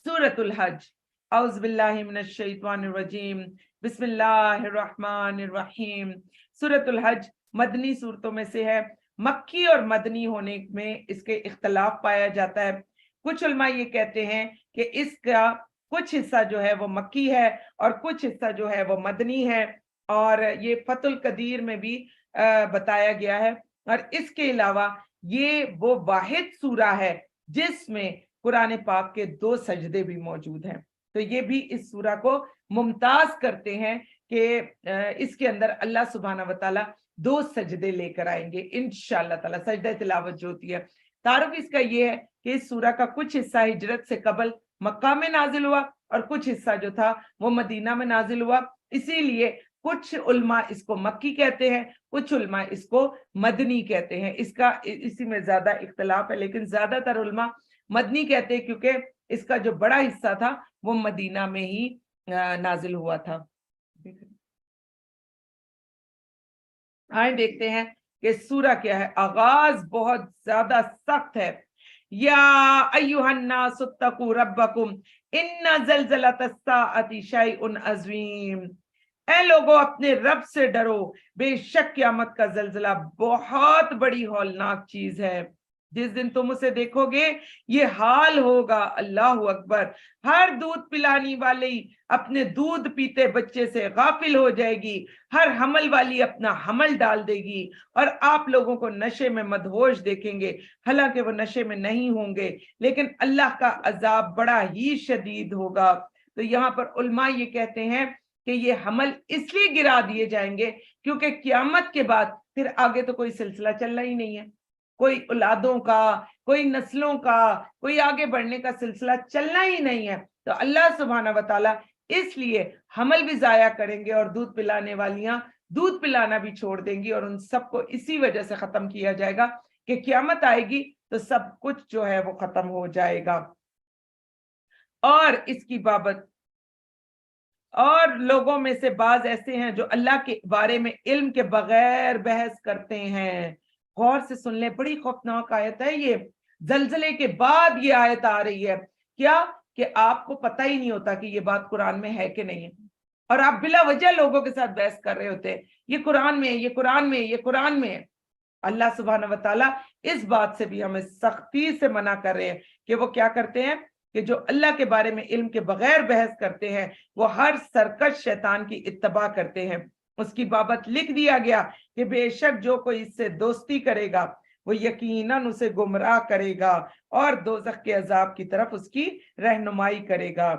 सूरतुल हज। औज़ु बिल्लाहि मिनश शैतानिर रजीम। बिस्मिल्लाहिर रहमानिर रहीम। सूरतुल हज मदनी सूरतों में से है। मक्की और मदनी होने में इसके इख्तलाफ पाया जाता है। कुछ उलमा ये कहते हैं कि इसका कुछ हिस्सा जो है वो मक्की है और कुछ हिस्सा जो है वो मदनी है, और ये फतुल कदीर में भी बताया गया है। और इसके अलावा ये वो वाहिद सूरा है जिसमें कुरान पाक के 2 सजदे भी मौजूद हैं। तो ये भी इस सूरा को मुमताज करते हैं कि इसके अंदर अल्लाह सुब्हाना व तआला 2 सजदे लेकर आएंगे इंशाअल्लाह ताला। सजदा तिलावत जो होती है, तारुफ इसका ये है कि इस सूरा का कुछ हिस्सा हिजरत से कबल मक्का में नाजिल हुआ और कुछ हिस्सा जो था वो मदीना में नाजिल हुआ। इसीलिए कुछ उल्मा इसको मक्की कहते हैं, कुछ उल्मा इसको मदनी कहते हैं। इसका इसी में ज्यादा इख्तलाफ है, लेकिन ज्यादातर उल्मा मदनी कहते हैं क्योंकि इसका जो बड़ा हिस्सा था वो मदीना में ही नाजिल हुआ था। आए देखते हैं कि सूरा क्या है। आगाज बहुत ज्यादा सख्त है। या अय्युहन्नास इत्तकू रब्बकुम इन्ना ज़लज़लतस्साअति शैउन अज़ीम। ऐ लोगों, अपने रब से डरो, बेशक क़यामत का जलजला बहुत बड़ी हौलनाक चीज है। जिस दिन तुम उसे देखोगे ये हाल होगा। अल्लाह अकबर। हर दूध पिलाने वाली अपने दूध पीते बच्चे से गाफिल हो जाएगी, हर हमल वाली अपना हमल डाल देगी, और आप लोगों को नशे में मदहोश देखेंगे, हालांकि वो नशे में नहीं होंगे, लेकिन अल्लाह का अजाब बड़ा ही शदीद होगा। तो यहाँ पर उलमा ये कहते हैं कि ये हमल इसलिए गिरा दिए जाएंगे क्योंकि क़यामत के बाद फिर आगे तो कोई सिलसिला चलना ही नहीं है, कोई औलादों का, कोई नस्लों का, कोई आगे बढ़ने का सिलसिला चलना ही नहीं है। तो अल्लाह सुब्हाना व तआला इसलिए हमल भी जाया करेंगे और दूध पिलाने वालियां दूध पिलाना भी छोड़ देंगी, और उन सबको इसी वजह से खत्म किया जाएगा कि क़यामत आएगी तो सब कुछ जो है वो खत्म हो जाएगा। और इसकी बाबत और लोगों में से बाज ऐसे हैं जो अल्लाह के बारे में इल्म के बगैर बहस करते हैं। गौर से सुन ले, बड़ी खौफनाक आयत है ये। जलजले के बाद ये आयत आ रही है। क्या कि आपको पता ही नहीं होता कि ये बात कुरान में है कि नहीं है, और आप बिला वजह लोगों के साथ बहस कर रहे होते हैं, ये कुरान में है, ये कुरान में है, ये कुरान में है। अल्लाह सुब्हाना व तआला इस बात से भी हमें सख्ती से मना कर रहे हैं कि वो क्या करते हैं कि जो अल्लाह के बारे में इल्म के बगैर बहस करते हैं वो हर सरकश शैतान की इत्तबा करते हैं। उसकी बाबत लिख दिया गया कि बेशक जो कोई इससे दोस्ती करेगा वो यकीनन उसे गुमराह करेगा और दोज़ख के अजाब की तरफ उसकी रहनुमाई करेगा।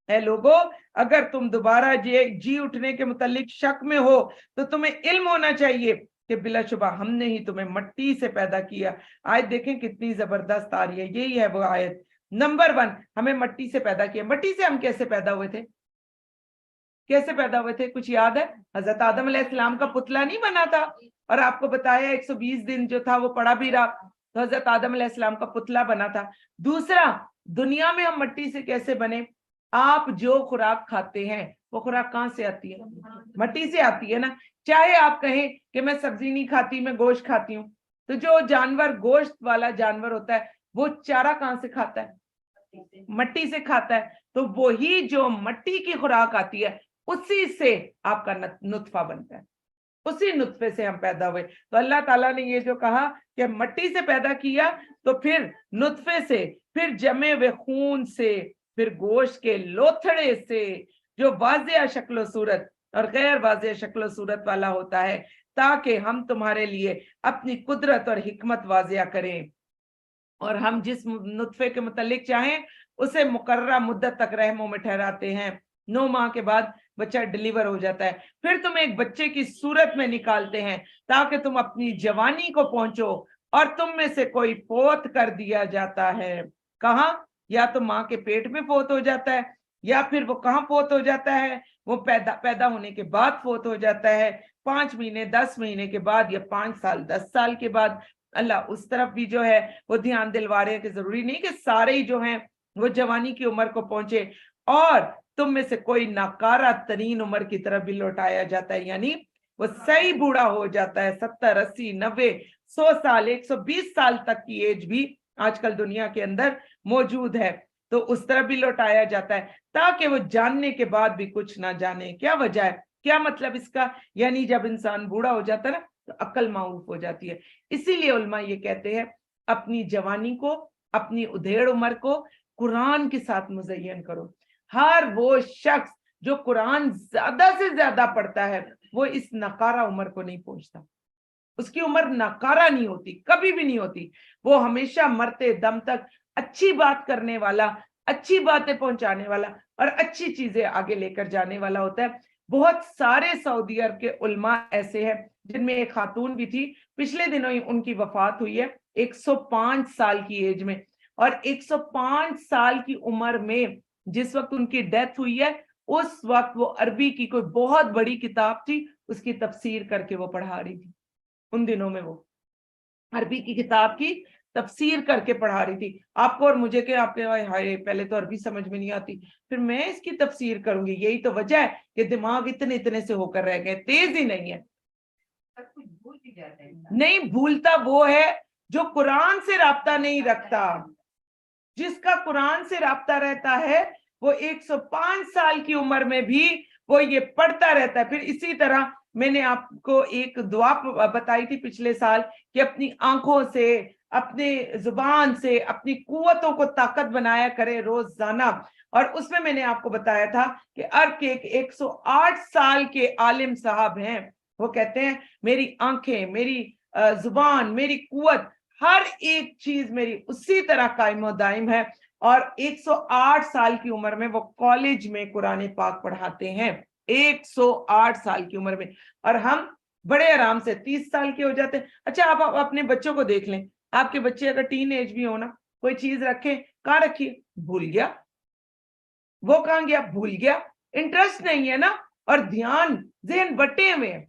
है लोगों, अगर तुम दोबारा जी उठने के मुतालिक शक में हो तो तुम्हें इल्म होना चाहिए कि बिलाशुबा हमने ही तुम्हें मट्टी से पैदा किया। आयत देखें कितनी जबरदस्त आ रही है। यही है वो आयत। नंबर 1, हमें मट्टी से पैदा किया। मट्टी से हम कैसे पैदा हुए थे? कैसे पैदा हुए थे? कुछ याद है? हजरत आदम अलैहिस्सलाम का पुतला नहीं बना था, और आपको बताया 120 दिन जो था वो पड़ा भी रहा, तो हजरत आदम अलैहिस्सलाम का पुतला बना था। दूसरा, दुनिया में हम मट्टी से कैसे बने? आप जो खुराक खाते हैं वो खुराक कहाँ से आती है? मट्टी से आती है ना। चाहे आप कहें कि मैं सब्जी नहीं खाती, मैं गोश्त खाती हूँ, तो जो जानवर गोश्त वाला जानवर होता है वो चारा कहाँ से खाता है? मट्टी से खाता है। तो वही जो मट्टी की खुराक आती है उसी से आपका नुत्फा बनता है, उसी नुत्फे से हम पैदा हुए। तो अल्लाह ताला ने ये जो कहा कि मट्टी से पैदा किया, तो फिर नुत्फे से, फिर जमे हुए खून से, फिर गोश्त के लोथड़े से, जो वाज़ेह शक्ल सूरत और गैर वाज़ेह शक्ल सूरत वाला होता है, ताकि हम तुम्हारे लिए अपनी कुदरत और हिकमत वाज़ेह करें, और हम जिस नुत्फे के मुतालिक चाहें उसे मुकर्ररा मुद्दत तक रहमों में ठहराते हैं। 9 माह के बाद बच्चा डिलीवर हो जाता है, फिर तुम एक बच्चे की सूरत में निकालते हैं ताकि तुम अपनी जवानी को पहुंचो, और तुम में से कोई फोत कर दिया जाता है। कहाँ? या तो माँ के पेट में फोत हो जाता है, या फिर वो कहाँ फोत हो जाता है? वो पैदा होने के बाद फोत हो जाता है, 5 महीने 10 महीने के बाद, या 5 साल 10 साल के बाद। अल्लाह उस तरफ भी जो है वो ध्यान दिलवा रहे हैं कि जरूरी नहीं कि सारे ही जो हैं वो जवानी की उम्र को पहुंचे, और तुम में से कोई नाकारा तरीन उम्र की तरफ भी लौटाया जाता है, यानी वो सही बूढ़ा हो जाता है। 70 80 90 100 साल 120 साल तक की एज भी आजकल दुनिया के अंदर मौजूद है। तो उस तरफ भी लौटाया जाता है ताकि वो जानने के बाद भी कुछ ना जाने। क्या वजह है, क्या मतलब इसका? यानी जब इंसान बूढ़ा हो जाता है ना तो अक्ल माऊफ हो जाती है। इसीलिए उलमा ये कहते हैं अपनी जवानी को, अपनी उधेड़ उम्र को कुरान के साथ मुज़य्यन करो। हर वो शख्स जो कुरान ज्यादा से ज्यादा पढ़ता है वो इस नकारा उम्र को नहीं पहुंचता। उसकी उम्र नकारा नहीं होती, कभी भी नहीं होती। वो हमेशा मरते दम तक अच्छी बात करने वाला, अच्छी बातें पहुंचाने वाला और अच्छी चीजें आगे लेकर जाने वाला होता है। बहुत सारे सऊदी अरब के उलमा ऐसे हैं, जिनमें एक खातून भी थी, पिछले दिनों ही उनकी वफात हुई है 105 साल की एज में। और 105 साल की उम्र में जिस वक्त उनकी डेथ हुई है, उस वक्त वो अरबी की कोई बहुत बड़ी किताब थी, उसकी तफसीर करके वो पढ़ा रही थी। उन दिनों में वो अरबी की किताब की तफसीर करके पढ़ा रही थी। आपको और मुझे के आपके हाय पहले तो अरबी समझ में नहीं आती, फिर मैं इसकी तफसीर करूंगी। यही तो वजह है कि दिमाग इतने इतने से होकर रह गए, तेज ही नहीं है। सब कुछ भूल ही जाता है। नहीं भूलता वो है जो कुरान से राब्ता नहीं रखता। जिसका कुरान से राब्ता रहता है वो 105 साल की उम्र में भी वो ये पढ़ता रहता है। फिर इसी तरह मैंने आपको एक दुआ बताई थी पिछले साल कि अपनी आंखों से, अपने जुबान से अपनी कुव्वतों को ताकत बनाया करे रोजाना। और उसमें मैंने आपको बताया था कि अरब के 108 साल के आलिम साहब हैं, वो कहते हैं मेरी आंखें, मेरी जुबान, मेरी कुव्वत, हर एक चीज मेरी उसी तरह कायम दायम है। और 108 साल की उम्र में वो कॉलेज में कुरान पाक पढ़ाते हैं, 108 साल की उम्र में। और हम बड़े आराम से 30 साल के हो जाते हैं। अच्छा आप अपने बच्चों को देख लें, आपके बच्चे अगर टीन एज भी हो ना, कोई चीज रखे, कहाँ रखी, भूल गया, वो कहाँ गया, भूल गया। इंटरेस्ट नहीं है ना, और ध्यान ज़हन बटे हुए हैं।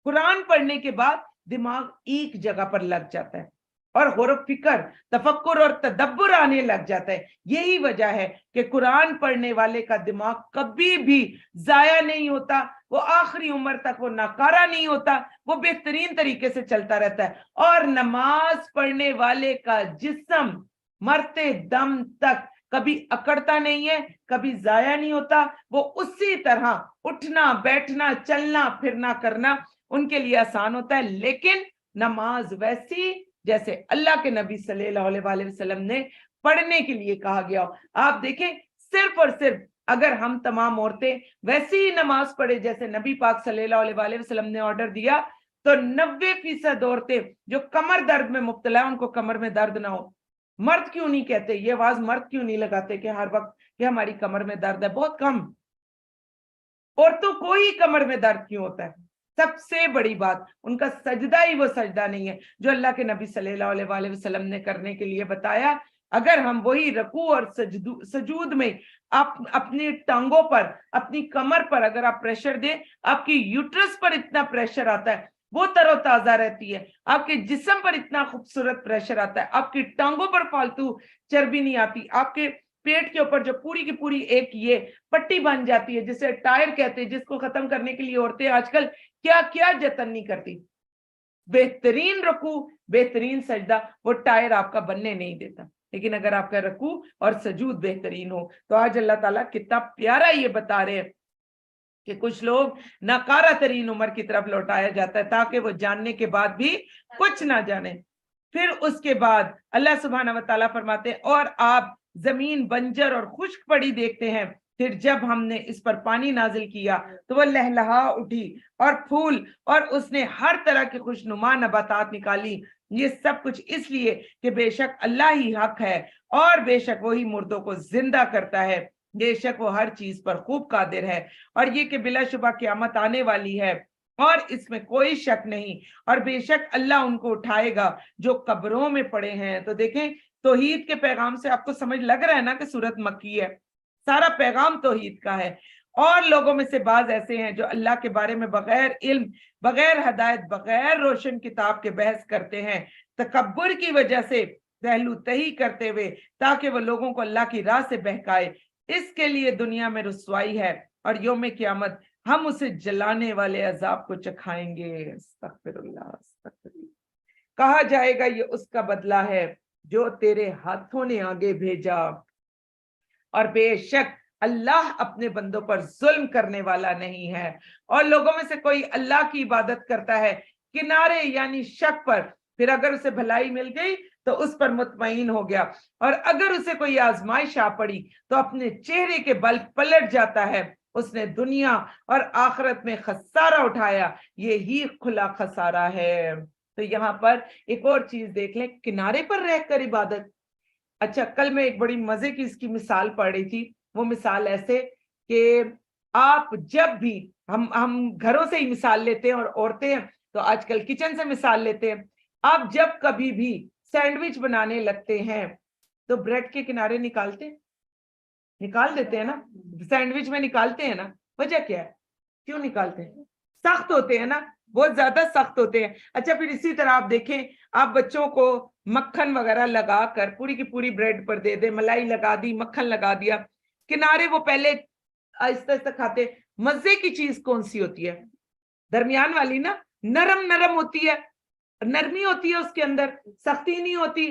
कुरान पढ़ने के बाद दिमाग एक जगह पर लग जाता है और गौर फिक्र, तफक्कुर और तदब्बर आने लग जाता है। यही वजह है कि कुरान पढ़ने वाले का दिमाग कभी भी जाया नहीं होता, वो आखिरी उम्र तक वो नाकारा नहीं होता, वो बेहतरीन तरीके से चलता रहता है। और नमाज पढ़ने वाले का जिस्म मरते दम तक कभी अकड़ता नहीं है, कभी जाया नहीं होता। वो उसी तरह उठना बैठना चलना फिरना करना उनके लिए आसान होता है। लेकिन नमाज वैसी जैसे अल्लाह के नबी सल्लल्लाहु अलैहि वसल्लम ने पढ़ने के लिए कहा गया हो। आप देखें, सिर्फ और सिर्फ अगर हम तमाम औरतें वैसी ही नमाज पढ़े जैसे नबी पाक सल्लल्लाहु अलैहि वसल्लम ने ऑर्डर दिया, तो 90% औरतें जो कमर दर्द में मुब्तला है उनको कमर में दर्द ना हो। मर्द क्यों नहीं कहते ये आवाज, मर्द क्यों नहीं लगाते कि हर वक्त कि हमारी कमर में दर्द है? बहुत कम। औरतों को ही कमर में दर्द क्यों होता है? सबसे बड़ी बात, उनका सजदा ही वो सजदा नहीं है जो अल्लाह के नबी सल्लल्लाहु अलैहि वसल्लम ने करने के लिए बताया। अगर हम वही रकू और सजूद में आप अपनी टांगों पर, अपनी कमर पर अगर आप प्रेशर दें, आपकी यूट्रस पर इतना प्रेशर आता है, वो तरोताजा रहती है। आपके जिस्म पर इतना खूबसूरत प्रेशर आता है, आपकी टांगों पर फालतू चर्बी नहीं आती, आपके पेट के ऊपर जो पूरी की पूरी एक ये पट्टी बन जाती है जिसे टायर कहते हैं, जिसको खत्म करने के लिए औरतें आजकल क्या क्या जतन नहीं करती। बेहतरीन रकू, बेहतरीन सजदा वो टायर आपका बनने नहीं देता। लेकिन अगर आपका रकू और सजूद बेहतरीन हो, तो आज अल्लाह ताला कितना प्यारा ये बता रहे हैं कि कुछ लोग नकारा तरीन उम्र की तरफ लौटाया जाता है ताकि वो जानने के बाद भी कुछ ना जाने। फिर उसके बाद अल्लाह सुब्हाना व तआला फरमाते हैं और आप जमीन बंजर और खुश्क पड़ी देखते हैं, फिर जब हमने इस पर पानी नाजिल किया तो वह लहलहा उठी और फूल, और उसने हर तरह की खुशनुमा नबातात निकाली। ये सब कुछ इसलिए कि बेशक अल्लाह ही हक है और बेशक वही मुर्दों को जिंदा करता है, बेशक वो हर चीज पर खूब कादिर है। और ये कि बिलाशुबा क़यामत आने वाली है और इसमें कोई शक नहीं, और बेशक अल्लाह उनको उठाएगा जो कब्रों में पड़े हैं। तो देखें, तौहीद के पैगाम से आपको समझ लग रहा है ना कि सूरत मक्की है, सारा पैगाम तौहीद का है। और लोगों में से बाज ऐसे हैं जो अल्लाह के बारे में बगैर इल्म, बगैर हदायत, बगैर रोशन किताब के बहस करते हैं, तकब्बुर की वजह से पहलू तही करते हुए, ताकि वो लोगों को अल्लाह की राह से बहकाए। इसके लिए दुनिया में रुसवाई है और यौम क़यामत हम उसे जलाने वाले अजाब को चखाएंगे। अस्तगफिरुल्लाह, अस्तगफिरुल्लाह। कहा जाएगा ये उसका बदला है जो तेरे हाथों ने आगे भेजा। اور بے شک اللہ اپنے بندوں پر ظلم کرنے والا نہیں ہے. اور لوگوں میں سے کوئی اللہ کی عبادت کرتا ہے کنارے یعنی شک پر, پھر اگر اسے بھلائی مل گئی تو اس پر مطمئن ہو گیا, اور اگر اسے کوئی آزمائش آ پڑی تو اپنے چہرے کے بل پلٹ جاتا ہے. اس نے دنیا اور آخرت میں خسارہ اٹھایا, یہی کھلا خسارہ ہے. تو یہاں پر ایک اور چیز دیکھ لیں, کنارے پر رہ کر عبادت. اچھا, کل میں ایک بڑی مزے کی اس کی مثال پڑھ رہی تھی. وہ مثال ایسے کہ آپ جب بھی ہم گھروں سے ہی مثال لیتے ہیں, اور عورتیں ہیں تو آج کل کچن سے مثال لیتے ہیں. آپ جب کبھی بھی سینڈوچ بنانے لگتے ہیں تو بریڈ کے کنارے نکال دیتے ہیں نا, سینڈوچ میں نکالتے ہیں نا. وجہ کیا ہے, کیوں نکالتے ہیں؟ سخت ہوتے ہیں نا, بہت زیادہ سخت ہوتے ہیں. اچھا, پھر اسی طرح آپ دیکھیں, آپ بچوں کو مکھن وغیرہ لگا کر پوری کی پوری بریڈ پر دے دیں, ملائی لگا دی, مکھن لگا دیا, کنارے وہ پہلے آہستہ آہستہ کھاتے. مزے کی چیز کون سی ہوتی ہے؟ درمیان والی نا, نرم ہوتی ہے, نرمی ہوتی ہے اس کے اندر, سختی نہیں ہوتی.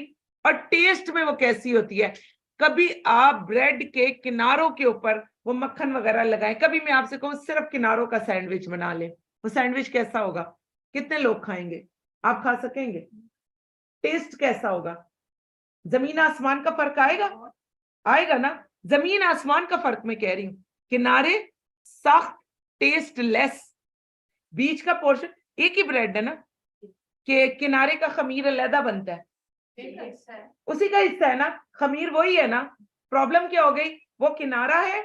اور ٹیسٹ میں وہ کیسی ہوتی ہے. کبھی آپ بریڈ کے کناروں کے اوپر وہ مکھن وغیرہ لگائیں, کبھی میں آپ سے کہوں صرف کناروں کا سینڈوچ بنا لیں, وہ سینڈوچ کیسا ہوگا؟ کتنے لوگ کھائیں گے؟ آپ کھا سکیں گے؟ ٹیسٹ کیسا ہوگا؟ زمین آسمان کا فرق آئے گا نا. زمین آسمان کا فرق میں کہہ رہی ہوں. کنارے سخت, ٹیسٹ لیس, بیچ کا پورشن ایک ہی بریڈ ہے نا, کہ کنارے کا خمیر علیحدہ بنتا ہے, اسی کا حصہ ہے نا, خمیر وہی ہے نا. پرابلم کیا ہو گئی, وہ کنارہ ہے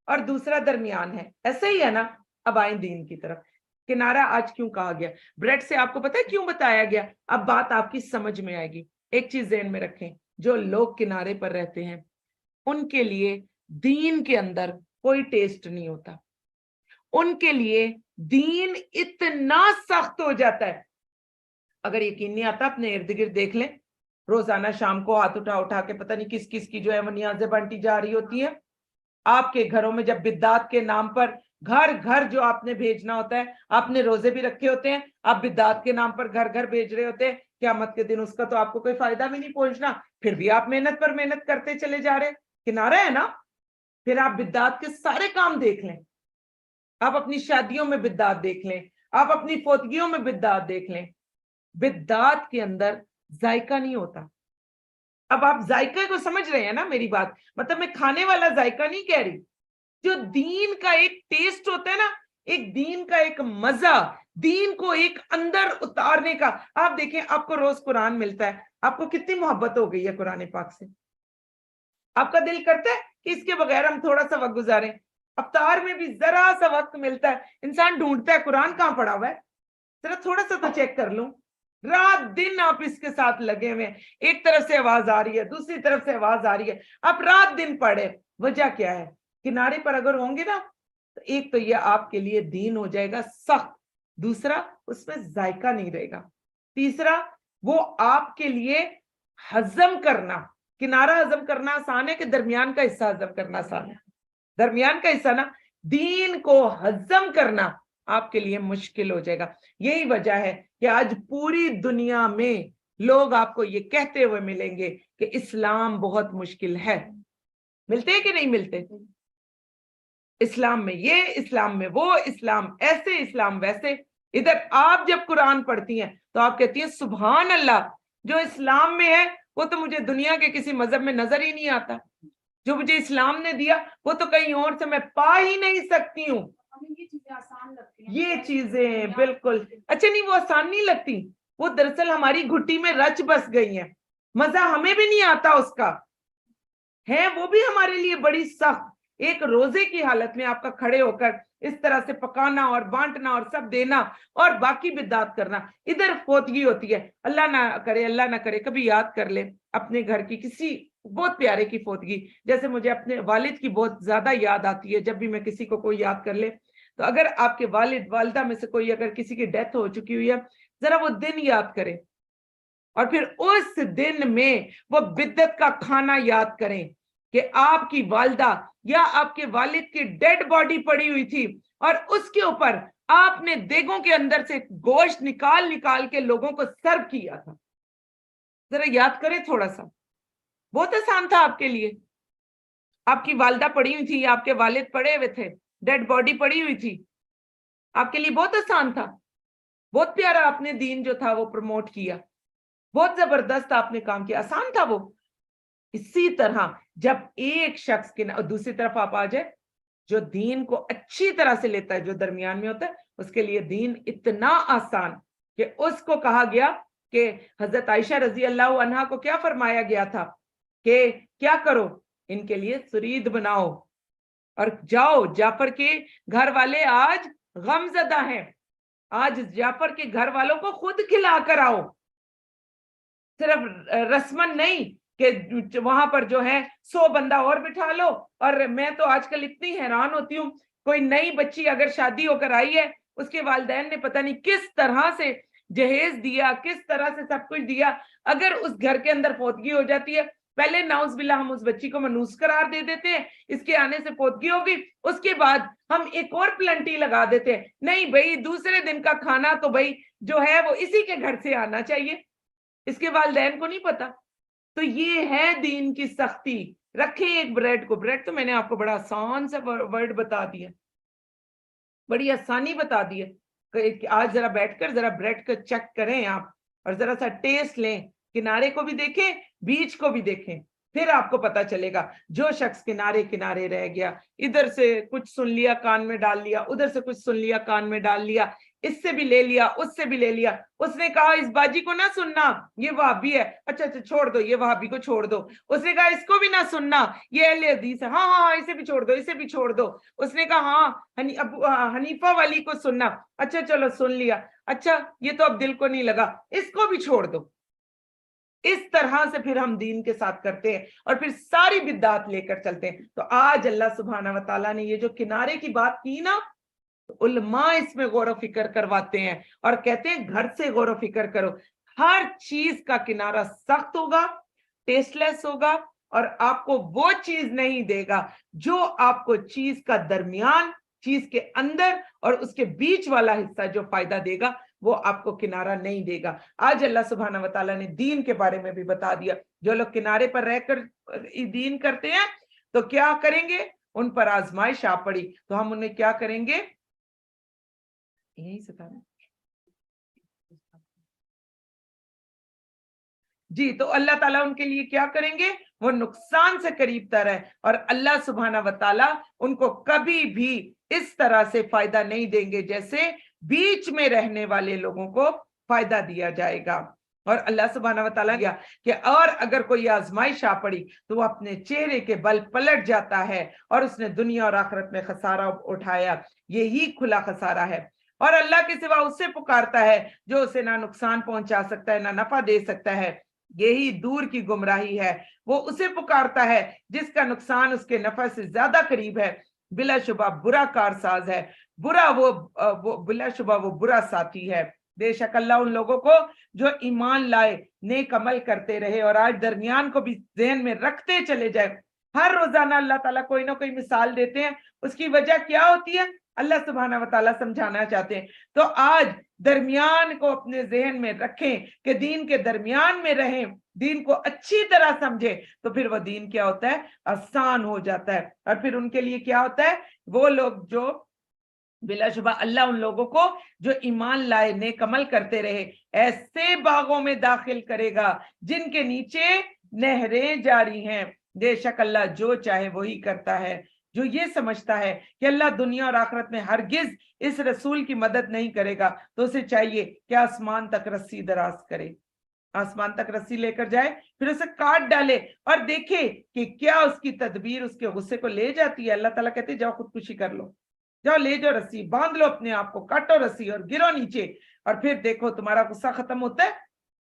اور دوسرا درمیان ہے, ایسے ہی ہے نا. اب آئیں دین کی طرف. کنارہ آج کیوں کہا گیا بریڈ سے؟ آپ کو پتا ہے کیوں بتایا گیا؟ اب بات آپ کی سمجھ میں آئے گی. ایک چیز ذہن میں رکھیں, جو لوگ کنارے پر رہتے ہیں ان کے لیے دین کے اندر کوئی ٹیسٹ نہیں ہوتا. ان کے لیے دین اتنا سخت ہو جاتا ہے, اگر یقین نہیں آتا اپنے ارد گرد دیکھ لیں, روزانہ شام کو ہاتھ اٹھا کے پتہ نہیں کس کس کی جو ہے وہ نیازیں بنٹی جا رہی ہوتی ہیں. آپ کے گھروں میں جب بدعات کے نام پر گھر گھر جو آپ نے بھیجنا ہوتا ہے, آپ نے روزے بھی رکھے ہوتے ہیں, آپ بدعات کے نام پر گھر گھر بھیج رہے ہوتے ہیں, قیامت کے دن اس کا تو آپ کو کوئی فائدہ بھی نہیں پہنچنا, پھر بھی آپ محنت پر محنت کرتے چلے جا رہے. کنارہ ہے نا. پھر آپ بدعات کے سارے کام دیکھ لیں, آپ اپنی شادیوں میں بدعات دیکھ لیں, آپ اپنی فوتگیوں میں بدعات دیکھ لیں, بدعات کے اندر ذائقہ نہیں ہوتا. اب آپ ذائقے کو سمجھ رہے ہیں نا میری بات, مطلب میں کھانے والا ذائقہ نہیں کہہ رہی, جو دین کا ایک ٹیسٹ ہوتا ہے نا, ایک دین کا ایک مزہ, دین کو ایک اندر اتارنے کا. آپ دیکھیں, آپ کو روز قرآن ملتا ہے, آپ کو کتنی محبت ہو گئی ہے قرآن پاک سے. آپ کا دل کرتا ہے کہ اس کے بغیر ہم تھوڑا سا وقت گزاریں. افطار میں بھی ذرا سا وقت ملتا ہے, انسان ڈھونڈتا ہے قرآن کہاں پڑا ہوا ہے, ذرا تھوڑا سا تو چیک کر لوں. رات دن آپ اس کے ساتھ لگے ہوئے, ایک طرف سے آواز آ رہی ہے, دوسری طرف سے آواز آ رہی ہے, آپ رات دن پڑھے. وجہ کیا ہے؟ کنارے پر اگر ہوں گے نا, تو ایک تو یہ آپ کے لیے دین ہو جائے گا سخت, دوسرا اس میں ذائقہ نہیں رہے گا, تیسرا وہ آپ کے لیے ہضم کرنا. کنارہ ہضم کرنا آسان ہے کہ درمیان کا حصہ ہضم کرنا آسان ہے؟ درمیان کا حصہ نا, دین کو ہضم کرنا آپ کے لیے مشکل ہو جائے گا. یہی وجہ ہے کہ آج پوری دنیا میں لوگ آپ کو یہ کہتے ہوئے ملیں گے کہ اسلام بہت مشکل ہے. ملتے ہیں کہ نہیں ملتے؟ اسلام میں یہ, اسلام میں وہ, اسلام ایسے, اسلام ویسے. ادھر آپ جب قرآن پڑھتی ہیں تو آپ کہتی ہیں سبحان اللہ, جو اسلام میں ہے وہ تو مجھے دنیا کے کسی مذہب میں نظر ہی نہیں آتا, جو مجھے اسلام نے دیا وہ تو کہیں اور سے میں پا ہی نہیں سکتی ہوں. یہ چیزیں بالکل اچھا نہیں, وہ آسان نہیں لگتی, وہ دراصل ہماری گھٹی میں رچ بس گئی ہیں, مزہ ہمیں بھی نہیں آتا اس کا ہے, وہ بھی ہمارے لیے بڑی سخت. ایک روزے کی حالت میں آپ کا کھڑے ہو کر اس طرح سے پکانا اور بانٹنا اور سب دینا اور باقی بدعات کرنا. ادھر فوتگی ہوتی ہے, اللہ نہ کرے کبھی یاد کر لے اپنے گھر کی کسی بہت پیارے کی فوتگی. جیسے مجھے اپنے والد کی بہت زیادہ یاد آتی ہے, جب بھی میں کسی کو کوئی یاد کر لے, تو اگر آپ کے والد والدہ میں سے کوئی اگر کسی کی ڈیتھ ہو چکی ہوئی ہے, ذرا وہ دن یاد کریں, اور پھر اس دن میں وہ بدعت کا کھانا یاد کریں کہ آپ کی والدہ یا آپ کے والد کی ڈیڈ باڈی پڑی ہوئی تھی اور اس کے اوپر آپ نے دیگوں کے اندر سے گوشت نکال کے لوگوں کو سرو کیا تھا. ذرا یاد کریں تھوڑا سا, بہت آسان تھا آپ کے لیے. آپ کی والدہ پڑی ہوئی تھی, آپ کے والد پڑے ہوئے تھے, ڈیڈ باڈی پڑی ہوئی تھی, آپ کے لیے بہت آسان تھا, بہت پیارا آپ نے دین جو تھا وہ پروموٹ کیا, بہت زبردست آپ نے کام کیا, آسان تھا وہ. اسی طرح جب ایک شخص کے دوسری طرف آپ آ جائے جو دین کو اچھی طرح سے لیتا ہے, جو درمیان میں ہوتا ہے, اس کے لیے دین اتنا آسان کہ اس کو کہا گیا کہ حضرت عائشہ رضی اللہ عنہا کو کیا فرمایا گیا تھا کہ کیا کرو, ان کے لیے سرید بناؤ اور جاؤ, جعفر کے گھر والے آج غم زدہ ہیں, آج جعفر کے گھر والوں کو خود کھلا کر آؤ, صرف رسمن نہیں کہ وہاں پر جو ہے 100 بندہ اور بٹھا لو. اور میں تو آج کل اتنی حیران ہوتی ہوں, کوئی نئی بچی اگر شادی ہو کر آئی ہے, اس کے والدین نے پتہ نہیں کس طرح سے جہیز دیا, کس طرح سے سب کچھ دیا. اگر اس گھر کے اندر فوتگی ہو جاتی ہے, پہلے نعوذ باللہ ہم اس بچی کو منوس قرار دے دیتے ہیں, اس کے آنے سے فوتگی ہوگی, اس کے بعد ہم ایک اور پلنٹی لگا دیتے ہیں, نہیں بھائی دوسرے دن کا کھانا تو بھائی جو ہے وہ اسی کے گھر سے آنا چاہیے, اس کے والدین کو نہیں پتا. تو یہ ہے دین کی سختی. رکھیں ایک بریڈ کو, بریڈ تو میں نے آپ کو بڑا آسان سا ورڈ بتا دیا, بڑی آسانی بتا دی ہے. آج ذرا بیٹھ کر ذرا بریڈ کو چیک کریں آپ, اور ذرا سا ٹیسٹ لیں, کنارے کو بھی دیکھیں, بیچ کو بھی دیکھیں, پھر آپ کو پتا چلے گا. جو شخص کنارے کنارے رہ گیا, ادھر سے کچھ سن لیا کان میں ڈال لیا, ادھر سے کچھ سن لیا کان میں ڈال لیا, اس سے بھی لے لیا, اس سے بھی لے لیا, اس نے کہا اس باجی کو نہ سننا, یہ وہابی ہے, اچھا اچھا چھوڑ دو, یہ وہابی کو چھوڑ دو. اس نے کہا اس کو بھی نہ سننا, یہ اہل حدیث ہے, ہاں ہاں اسے بھی چھوڑ دو, اسے بھی چھوڑ دو. اس نے کہا ہاں حنیفہ والی کو سننا, اچھا چلو سن لیا, اچھا یہ تو اب دل کو نہیں لگا, اس کو بھی چھوڑ دو. اس طرح سے پھر ہم دین کے ساتھ کرتے ہیں اور پھر ساری بدعات لے کر چلتے ہیں. تو آج اللہ سبحانہ و تعالیٰ نے یہ جو کنارے کی بات کی نا, علماء اس میں غور و فکر کرواتے ہیں اور کہتے ہیں گھر سے غور و فکر کرو. ہر چیز کا کنارہ سخت ہوگا, ٹیسٹ لیس ہوگا, اور آپ کو وہ چیز نہیں دے گا جو آپ کو چیز کا درمیان, چیز کے اندر اور اس کے بیچ والا حصہ جو فائدہ دے گا, وہ آپ کو کنارہ نہیں دے گا. آج اللہ سبحانہ و تعالیٰ نے دین کے بارے میں بھی بتا دیا. جو لوگ کنارے پر رہ کر دین کرتے ہیں تو کیا کریں گے, ان پر آزمائش آ پڑی تو ہم انہیں کیا کریں گے, یہی ستارہ جی, تو اللہ تعالیٰ ان کے لیے کیا کریں گے, وہ نقصان سے قریب تر ہے, اور اللہ سبحانہ و تعالیٰ ان کو کبھی بھی اس طرح سے فائدہ نہیں دیں گے جیسے بیچ میں رہنے والے لوگوں کو فائدہ دیا جائے گا. اور اللہ سبحانہ و تعالیٰ کیا کہ اور اگر کوئی آزمائش آ پڑی تو وہ اپنے چہرے کے بل پلٹ جاتا ہے, اور اس نے دنیا اور آخرت میں خسارہ اٹھایا, یہی کھلا خسارہ ہے. اور اللہ کے سوا اس سے پکارتا ہے جو اسے نہ نقصان پہنچا سکتا ہے نہ نفع دے سکتا ہے, یہی دور کی گمراہی ہے. وہ اسے پکارتا ہے جس کا نقصان اس کے نفع سے زیادہ قریب ہے, بلا شبہ برا کارساز ہے, برا وہ بلا شبہ وہ برا ساتھی ہے. بے شک اللہ ان لوگوں کو جو ایمان لائے, نیک عمل کرتے رہے, اور آج درمیان کو بھی ذہن میں رکھتے چلے جائے. ہر روزانہ اللہ تعالیٰ کوئی نہ کوئی مثال دیتے ہیں, اس کی وجہ کیا ہوتی ہے اللہ سبحانہ و تعالیٰ سمجھانا چاہتے ہیں. تو آج درمیان کو اپنے ذہن میں رکھیں کہ دین کے درمیان میں رہیں, دین کو اچھی طرح سمجھیں, تو پھر وہ دین کیا ہوتا ہے, آسان ہو جاتا ہے. اور پھر ان کے لیے کیا ہوتا ہے, وہ لوگ جو بلا شبہ اللہ ان لوگوں کو جو ایمان لائے, نیک عمل کرتے رہے, ایسے باغوں میں داخل کرے گا جن کے نیچے نہریں جاری ہیں. بے شک اللہ جو چاہے وہی کرتا ہے. جو یہ سمجھتا ہے کہ اللہ دنیا اور آخرت میں ہرگز اس رسول کی مدد نہیں کرے گا, تو اسے چاہیے کہ آسمان تک رسی دراز کرے, آسمان تک رسی لے کر جائے, پھر اسے کاٹ ڈالے اور دیکھے کہ کیا اس کی تدبیر اس کے غصے کو لے جاتی ہے. اللہ تعالیٰ کہتے ہیں جاؤ خودکشی کر لو, جاؤ لے جاؤ رسی, باندھ لو اپنے آپ کو, کاٹو رسی اور گرو نیچے, اور پھر دیکھو تمہارا غصہ ختم ہوتا ہے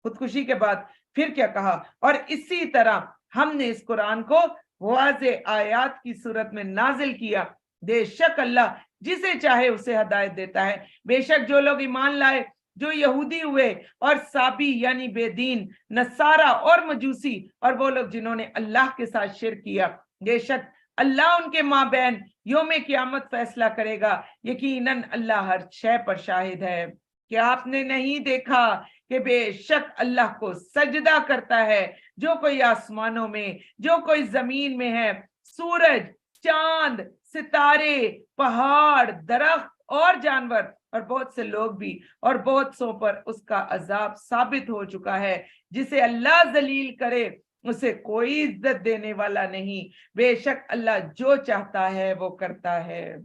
خودکشی کے بعد. پھر کیا کہا, اور اسی طرح ہم نے اس قرآن کو واضح آیات کی صورت میں نازل کیا. بے شک اللہ جسے چاہے اسے ہدایت دیتا ہے. بے شک جو لوگ ایمان لائے, جو یہودی ہوئے اور سابی یعنی بے دین, نصارہ اور مجوسی, اور وہ لوگ جنہوں نے اللہ کے ساتھ شرک کیا, بے شک اللہ ان کے مابین یوم قیامت فیصلہ کرے گا. یقیناً اللہ ہر شے پر شاہد ہے. کہ آپ نے نہیں دیکھا کہ بے شک اللہ کو سجدہ کرتا ہے جو کوئی آسمانوں میں, جو کوئی زمین میں ہے, सूरज, चांद, सितारे, पहाड़, दरख्त और जानवर और बहुत से लोग भी और बहुत सौ पर उसका अजाब साबित हो चुका है। जिसे अल्लाह जलील करे उसे कोई इज्जत देने वाला नहीं, बेशक अल्लाह जो चाहता है वो करता है।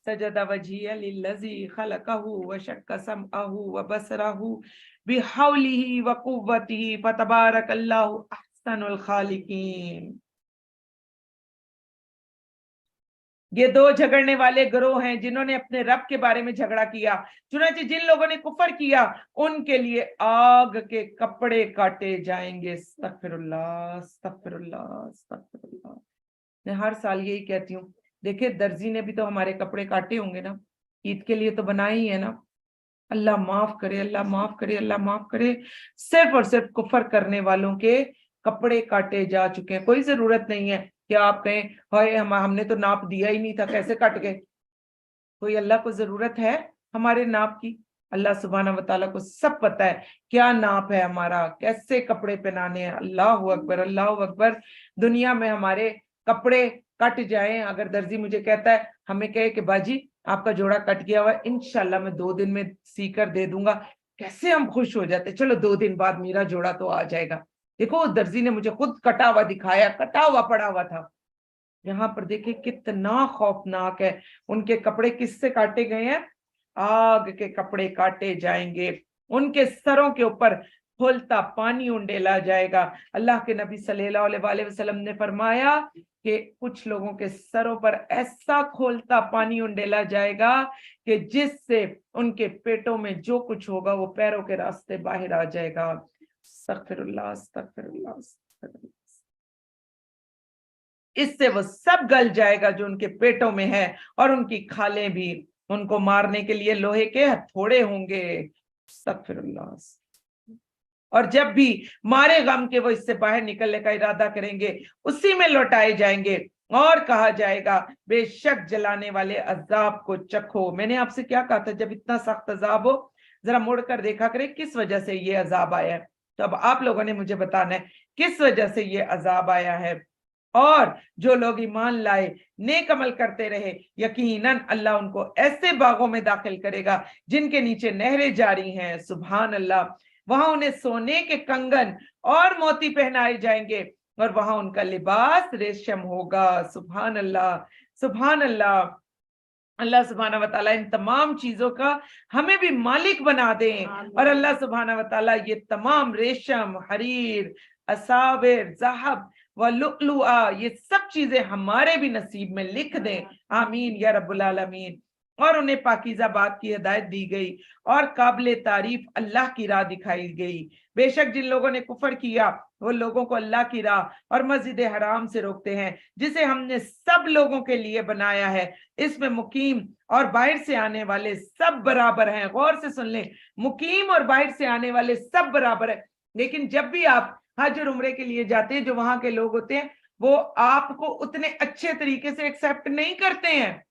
सजदा वजहिया लिल्लज़ी खलक़हु व शक्का समअहु व बसरहु बिहौलिही व कुव्वतिही फतबारकल्लाहु अहसनुल खालिकीन। ये दो झगड़ने वाले गिरोह हैं जिन्होंने अपने रब के बारे में झगड़ा किया। चुनांचे जिन लोगों ने कुफर किया उनके लिए आग के कपड़े काटे जाएंगे। अस्तगफिरुल्लाह, अस्तगफिरुल्लाह, अस्तगफिरुल्लाह। मैं हर साल यही कहती हूँ, देखिए दर्जी ने भी तो हमारे कपड़े काटे होंगे ना, ईद के लिए तो बनाए ही है ना। अल्लाह माफ करे, अल्लाह माफ करे, अल्लाह माफ करे। सिर्फ और सिर्फ कुफर करने वालों के कपड़े काटे जा चुके हैं। कोई जरूरत नहीं है कि आप कहें हाय हमने तो नाप दिया ही नहीं था, कैसे कट गए। कोई अल्लाह को जरूरत है हमारे नाप की? अल्लाह सुब्हानहू व तआला को सब पता है क्या नाप है हमारा, कैसे कपड़े पहनाने हैं। अल्लाह अकबर, अल्लाह अकबर। दुनिया में हमारे कपड़े कट जाए, अगर दर्जी मुझे कहता है, हमें कहे कि बाजी आपका जोड़ा कट गया हुआ है, इंशाल्लाह मैं 2 दिन में सी कर दे दूंगा, कैसे हम खुश हो जाते, चलो 2 दिन बाद मेरा जोड़ा तो आ जाएगा। देखो दर्जी ने मुझे खुद कटा हुआ दिखाया, कटा हुआ पड़ा हुआ था। यहाँ पर देखिए कितना खौफनाक है, उनके कपड़े किससे काटे गए हैं? आग के कपड़े काटे जाएंगे, उनके सरों के ऊपर खोलता पानी उंडेला जाएगा। अल्लाह के नबी सल्लल्लाहु अलैहि वसल्लम ने फरमाया कि कुछ लोगों के सरों पर ऐसा खोलता पानी उंडेला जाएगा कि जिससे उनके पेटों में जो कुछ होगा वो पैरों के रास्ते बाहर आ जाएगा। अस्तगफिरुल्लाह, अस्तगफिरुल्लाह, अस्तगफिरुल्लाह। इससे वो सब गल जाएगा जो उनके पेटों में है, और उनकी खालें भी। उनको मारने के लिए लोहे के हथौड़े होंगे। अस्तगफिरुल्लाह। और जब भी मारे गम के वो इससे बाहर निकलने का इरादा करेंगे, उसी में लौटाए जाएंगे और कहा जाएगा बेशक जलाने वाले अजाब को चखो। मैंने आपसे क्या कहा था, जब इतना सख्त अजाब हो जरा मुड़कर देखा करे किस वजह से ये अजाब आया है। तो अब आप लोगों ने मुझे बताना है किस वजह से ये अजाब आया है। और जो लोग ईमान लाए, नेक अमल करते रहे, यकीनन अल्लाह उनको ऐसे बागों में दाखिल करेगा जिनके नीचे नहरें जारी हैं। सुभान अल्लाह। वहां उन्हें सोने के कंगन और मोती पहनाए जाएंगे और वहां उनका लिबास रेशम होगा। सुभान अल्लाह, सुभान अल्लाह। अल्लाह सुब्हानहू व तआला इन तमाम चीजों का हमें भी मालिक बना दें, और अल्लाह सुब्हानहू व तआला ये तमाम रेशम, हरीर, असाविर, ज़हब व लुअलुआ, ये सब चीजें हमारे भी नसीब में लिख दें। आमीन या रब्बुल आलमीन। और उन्हें पाकीज़ा बात की हिदायत दी गई और काबिल तारीफ अल्लाह की राह दिखाई गई। बेशक जिन लोगों ने कुफर किया वो लोगों को अल्लाह की राह और मस्जिद हराम से रोकते हैं, जिसे हमने सब लोगों के लिए बनाया है। इसमें मुकीम और बाहर से आने वाले सब बराबर हैं। गौर से सुन लें, मुकीम और बाहर से आने वाले सब बराबर है। लेकिन जब भी आप हज और उम्रे के लिए जाते हैं, जो वहां के लोग होते हैं वो आपको उतने अच्छे तरीके से एक्सेप्ट नहीं करते हैं,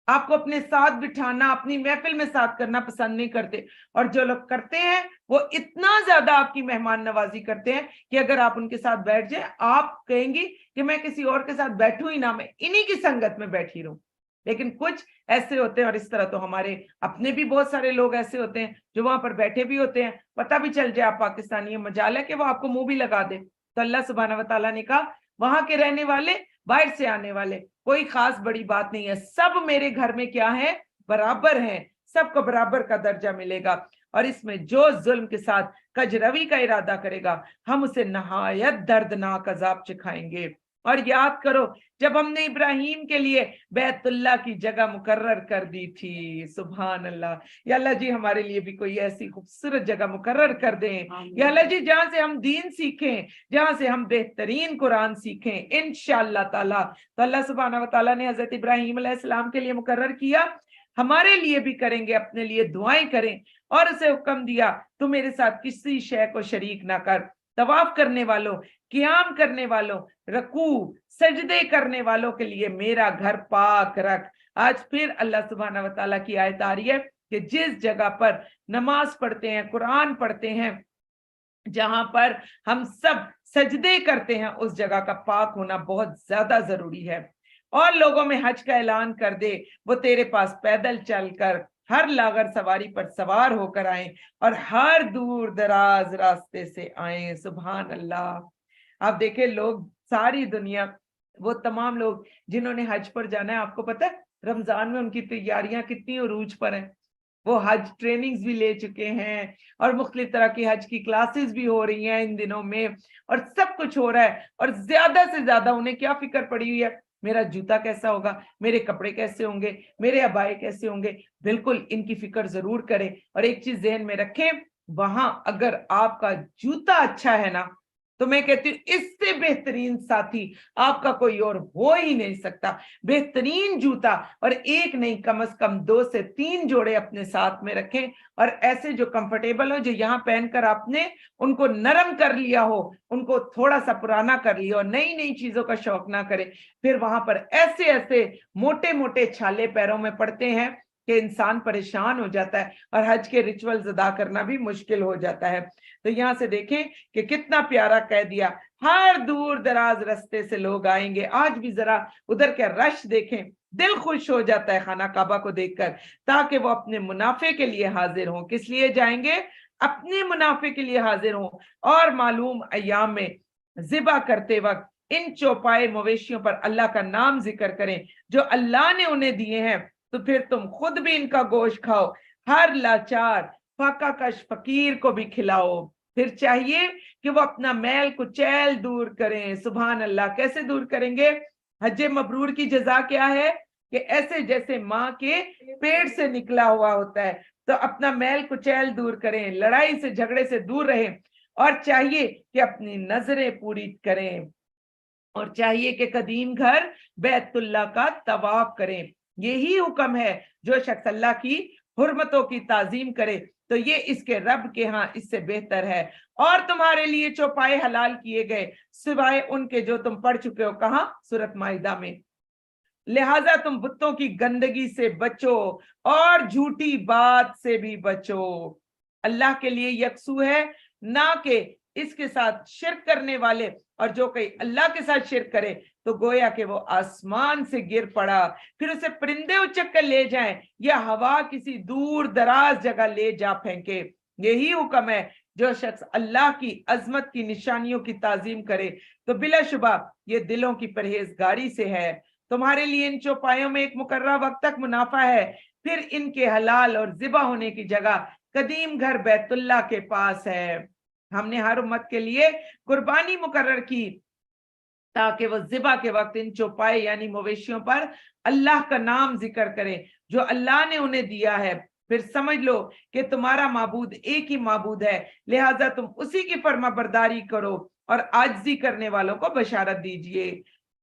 आपको अपने साथ बिठाना, अपनी महफिल में साथ करना पसंद नहीं करते। और जो लोग करते हैं वो इतना ज्यादा आपकी मेहमान नवाजी करते हैं कि अगर आप उनके साथ बैठ जाए, आप कहेंगी कि मैं किसी और के साथ बैठूं ही ना, मैं इन्हीं की संगत में बैठी रहूं। लेकिन कुछ ऐसे होते हैं, और इस तरह तो हमारे अपने भी बहुत सारे लोग ऐसे होते हैं जो वहां पर बैठे भी होते हैं, पता भी चल जाए आप पाकिस्तानी है, मजाल है कि वो आपको मुंह भी लगा दे। तो अल्लाह सुब्हानहू व तआला ने कहा वहां के रहने वाले, बाहर से आने वाले, कोई खास बड़ी बात नहीं है, सब मेरे घर में क्या है, बराबर हैं, सबको बराबर का दर्जा मिलेगा। और इसमें जो जुल्म के साथ कजरवी का इरादा करेगा हम उसे नहायत दर्दनाक अजाब चखाएंगे। और याद करो जब हमने इब्राहिम के लिए बैतुल्लाह की जगह मुकर्रर कर दी थी। सुभान अल्लाह। या अल्लाह जी हमारे लिए भी कोई ऐसी खूबसूरत जगह मुकर्रर कर दें। या अल्लाह जी जहां से हम दीन सीखें, जहां से हम बेहतरीन कुरान सीखें इंशाअल्लाह ताला। तो अल्लाह सुब्हानहू व तआला ने हजरत इब्राहिम अलैहिस्सलाम के लिए मुकर्रर किया, हमारे लिए भी करेंगे, अपने लिए दुआएं करें। और उसे हुक्म दिया तू मेरे साथ किसी शय को शरीक ना कर। तवाफ करने वालों, क़ियाम करने वालों, रकू सजदे करने वालों के लिए मेरा घर पाक रख। आज फिर अल्लाह सुब्हानहू व तआला की आयत आ रही है कि जिस जगह पर नमाज पढ़ते हैं, कुरान पढ़ते हैं, जहां पर हम सब सजदे करते हैं, उस जगह का पाक होना बहुत ज्यादा जरूरी है। और लोगों में हज का ऐलान कर दे, वो तेरे पास पैदल चलकर हर लागर सवारी पर सवार होकर आए और हर दूर दराज रास्ते से आए। सुभान अल्लाह। आप देखें, लोग सारी दुनिया, वो तमाम लोग जिन्होंने हज पर जाना है, आपको पता है रमजान में उनकी तैयारियां कितनी उरूज पर हैं। वो हज ट्रेनिंग्स भी ले चुके हैं और मुख्तलिफ तरह की हज की क्लासेस भी हो रही हैं इन दिनों में, और सब कुछ हो रहा है। और ज्यादा से ज्यादा उन्हें क्या फिक्र पड़ी हुई है, मेरा जूता कैसा होगा, मेरे कपड़े कैसे होंगे, मेरे अबाए कैसे होंगे। बिल्कुल इनकी फिक्र जरूर करें। और एक चीज ज़हन में रखें, वहां अगर आपका जूता अच्छा है ना, तो मैं कहती हूँ इससे बेहतरीन साथी आपका कोई और हो ही नहीं सकता। बेहतरीन जूता, और एक नहीं, कम से कम 2 से 3 जोड़े अपने साथ में रखें, और ऐसे जो कंफर्टेबल हो, जो यहाँ पहनकर आपने उनको नरम कर लिया हो, उनको थोड़ा सा पुराना कर लिया हो, नई नई चीजों का शौक ना करें। फिर वहां पर ऐसे ऐसे मोटे मोटे छाले पैरों में पड़ते हैं कि इंसान परेशान हो जाता है और हज के रिचुअल्स अदा करना भी मुश्किल हो जाता है। तो यहाँ से देखें कि कितना प्यारा कह दिया, हर दूर दराज रास्ते से लोग आएंगे। आज भी जरा उधर के रश देखें, दिल खुश हो जाता है खाना काबा को देखकर, ताकि वो अपने मुनाफे के लिए हाजिर हों। किस लिए जाएंगे? अपने मुनाफे के लिए हाजिर हों। और मालूम अय्याम में ज़िबा करते वक्त इन चौपाए मवेशियों पर अल्लाह का नाम जिक्र करें जो अल्लाह ने उन्हें दिए हैं, तो फिर तुम खुद भी इनका गोश्त खाओ, हर लाचार फाका कश फकीर को भी खिलाओ। फिर चाहिए कि वो अपना मैल कुचैल दूर करें। सुभान अल्लाह। कैसे दूर करेंगे? हज मबरूर की जजा क्या है कि ऐसे जैसे माँ के पेट से निकला हुआ होता है, तो अपना मैल कुचैल दूर करें, लड़ाई से झगड़े से दूर रहें, और चाहिए कि अपनी नजरें पूरी करें, और चाहिए कि कदीम घर बैतुल्लाह का तवाफ करें। यही हुक्म है, जो शख्स अल्लाह की हुर्मतों की ताजीम करे तो ये इसके रब के यहाँ इससे बेहतर है। और तुम्हारे लिए चौपाए हलाल किए गए सिवाय उनके जो तुम पढ़ चुके हो। कहाँ? सूरत माइदा में। लिहाजा तुम बुतों की गंदगी से बचो और झूठी बात से भी बचो। अल्लाह के लिए यकसू है, ना कि इसके साथ शिरक करने वाले। और जो कोई अल्लाह के साथ शिरक करे तो गोया कि वो आसमान से गिर पड़ा, फिर उसे परिंदे उचक कर ले जाएं या हवा किसी दूर दराज जगह ले जा फेंके। यही हुक्म है, जो शख्स अल्लाह की अजमत की निशानियों की ताजीम करे तो बिलाशुबा ये दिलों की परहेजगारी से है। तुम्हारे लिए इन चौपायों में एक मुकर्रर वक्त तक मुनाफा है, फिर इनके हलाल और जिबा होने की जगह कदीम घर बैतुल्लाह के पास है। हमने हर उम्मत के लिए कुर्बानी मुकर्रर की ताकि वो जिबा के वक्त इन चौपाए यानी मवेशियों पर अल्लाह का नाम जिक्र करें जो अल्लाह ने उन्हें दिया है। फिर समझ लो कि तुम्हारा माबूद एक ही माबूद है, लिहाजा तुम उसी की फर्माबरदारी करो और आजिज़ी करने वालों को बशारत दीजिए।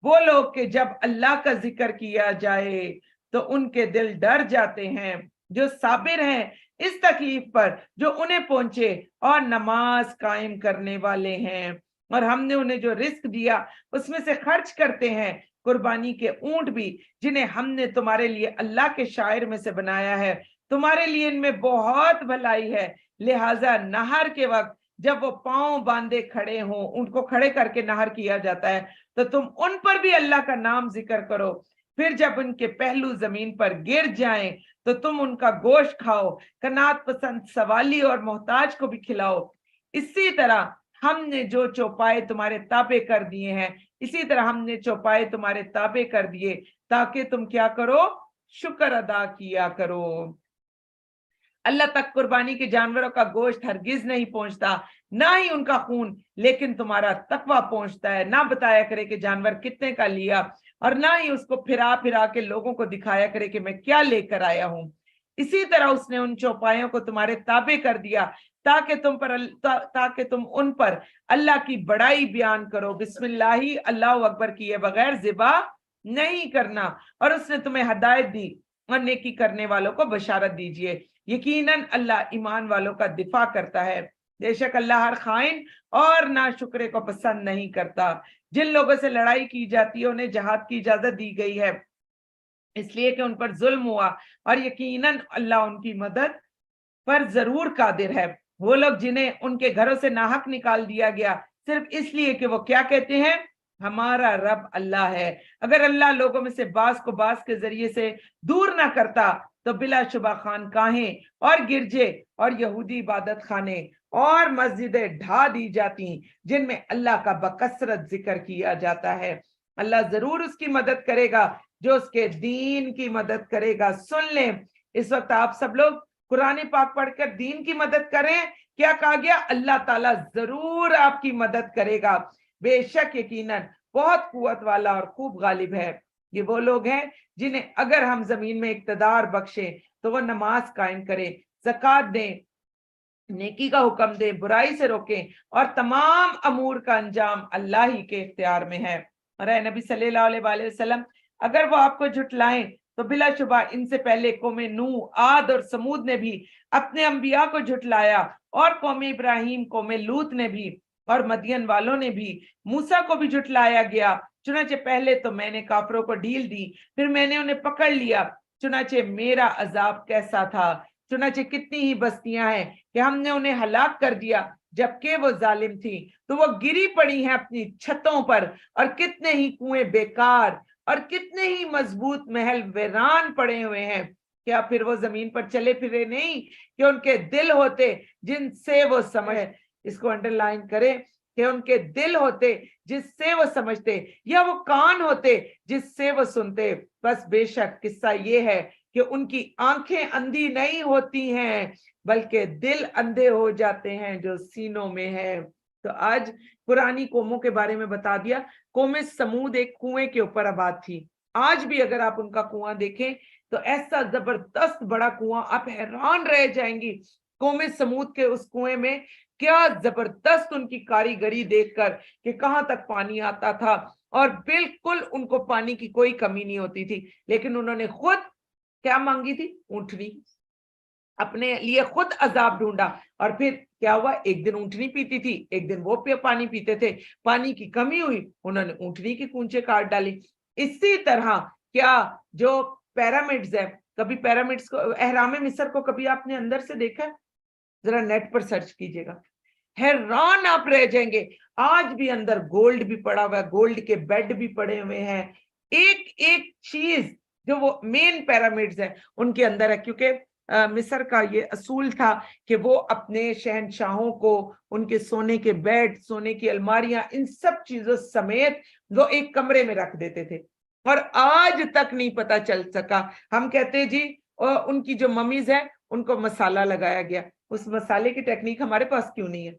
वो लोग कि जब अल्लाह का जिक्र किया जाए तो उनके दिल डर जाते हैं, जो साबिर हैं इस तकलीफ पर जो उन्हें पहुंचे और नमाज कायम करने वाले हैं। और हमने उन्हें जो रिस्क दिया उसमें से खर्च करते हैं, कुर्बानी के ऊंट भी जिन्हें हमने तुम्हारे लिए अल्लाह के शायर में से बनाया है। तुम्हारे लिए इनमें बहुत भलाई है। लिहाजा नहर के वक्त जब वो पांव बांधे खड़े हों, उनको खड़े करके नहर किया जाता है, तो तुम उन पर भी अल्लाह का नाम जिक्र करो। फिर जब उनके पहलू जमीन पर गिर जाएं तो तुम उनका गोश्त खाओ, कनात पसंद सवाली और मोहताज को भी खिलाओ। इसी तरह हमने जो चौपाए तुम्हारे ताबे कर दिए हैं, इसी तरह हमने चौपाए तुम्हारे ताबे कर दिए ताकि तुम क्या करो? शुक्र अदा किया करो। अल्लाह तक कुर्बानी के जानवरों का गोश्त हरगिज नहीं पहुंचता, ना ही उनका खून, लेकिन तुम्हारा तकवा पहुंचता है। ना बताया करे कि जानवर कितने का लिया, और ना ही उसको फिरा फिरा के लोगों को दिखाया करे कि मैं क्या लेकर आया हूं। इसी तरह उसने उन चौपायों को तुम्हारे ताबे कर दिया ताकि तुम उन पर अल्लाह की बड़ाई बयान करो। बिस्मिल्लाही अल्लाह अकबर किए बगैर ज़िबा नहीं करना। और उसने तुम्हें हदायत दी और नेकी करने वालों को बशारत दीजिए, यकीनन अल्लाह ईमान वालों का दिफा करता है। बेशक अल्लाह हर खाइन और नाशुक्रे को पसंद नहीं करता। जिन लोगों से लड़ाई की जाती है उन्हें जहाद की इजाजत दी गई है इसलिए कि उन पर जुल्म हुआ, और यकीनन अल्लाह उनकी मदद पर जरूर कादिर है। वो लोग जिन्हें उनके घरों से नाहक निकाल दिया गया सिर्फ इसलिए कि वो क्या कहते हैं, हमारा रब अल्लाह है। अगर अल्लाह लोगों में से बास को बास के जरिए से दूर ना करता तो बिलाशुबा खानकाहें और गिरजे और यहूदी इबादत खाने और मस्जिदें ढा दी जाती जिनमें अल्लाह का बकसरत जिक्र किया जाता है। अल्लाह जरूर उसकी मदद करेगा जो उसके दीन की मदद करेगा। सुन लें, इस वक्त आप सब लोग कुरान पाक पढ़कर दीन की मदद करें। क्या कहा गया, अल्लाह ताला जरूर आपकी मदद करेगा, बेशक यकीनन बहुत कुव्वत वाला और खूब गालिब है। ये वो लोग हैं जिन्हें अगर हम जमीन में इक्तदार बख्शें तो वो नमाज कायम करें, ज़कात दें, नेकी का हुक्म दें, बुराई से रोकें और तमाम अमूर का अंजाम अल्लाह ही के इख्तियार में है। और नबी सल्लल्लाहु अलैहि वसल्लम, अगर वो आपको झुटलाएं तो बिलाशुबा इनसे पहले कौम नूह, आद और समूद ने भी अपने अंबिया को झुटलाया, और कौम इब्राहिम, कौम लूत ने भी, और मदियन वालों ने भी, मूसा को भी झुटलाया गया। चुनाचे पहले तो मैंने काफरों को ढील दी, फिर मैंने उन्हें पकड़ लिया। चुनाचे मेरा अजाब कैसा था, चुनाचे कितनी ही बस्तियां हैं कि हमने उन्हें हलाक कर दिया जबकि वो जालिम थी, तो वो गिरी पड़ी हैं अपनी छतों पर, और कितने ही कुएं बेकार और कितने ही मजबूत महल वीरान पड़े हुए हैं। क्या फिर वो जमीन पर चले फिरे नहीं कि उनके दिल होते जिनसे वो समझ, इसको अंडरलाइन करें, कि उनके दिल होते जिससे वो समझते, या वो कान होते जिससे वो सुनते। बस बेशक किस्सा ये है कि उनकी आंखें अंधी नहीं होती हैं बल्कि दिल अंधे हो जाते हैं जो सीनों में है। तो आज पुरानी कौमों के बारे में बता दिया। कौम समूद एक कुएं के ऊपर आबाद थी। आज भी अगर आप उनका कुआं देखें तो ऐसा जबरदस्त बड़ा कुआं, आप हैरान रह जाएंगी कौम समूद के उस कुएं में। क्या जबरदस्त उनकी कारीगरी देखकर कि कहां तक पानी आता था, और बिल्कुल उनको पानी की कोई कमी नहीं होती थी। लेकिन उन्होंने खुद क्या मांगी थी, ऊंटनी, अपने लिए खुद अजाब ढूंढा। और फिर क्या हुआ, एक दिन ऊंटनी पीती थी, एक दिन वो पानी पीते थे। पानी की कमी हुई, उन्होंने ऊंटनी की कूंचे काट डाली। इसी तरह क्या जो पिरामिड्स है, कभी पिरामिड्स को, अहराम मिस्र को कभी आपने अंदर से देखा है? जरा नेट पर सर्च कीजिएगा, हैरान आप रह जाएंगे। आज भी अंदर गोल्ड भी पड़ा हुआ है, गोल्ड के बेड भी पड़े हुए हैं। एक एक चीज जो वो मेन पिरामिड्स है उनके अंदर है, क्योंकि मिस्र का ये असूल था कि वो अपने शहनशाहों को उनके सोने के बेड, सोने की अलमारियां, इन सब चीजों समेत वो एक कमरे में रख देते थे, और आज तक नहीं पता चल सका। हम कहते हैं जी उनकी जो ममीज है उनको मसाला लगाया गया, उस मसाले की टेक्निक हमारे पास क्यों नहीं है?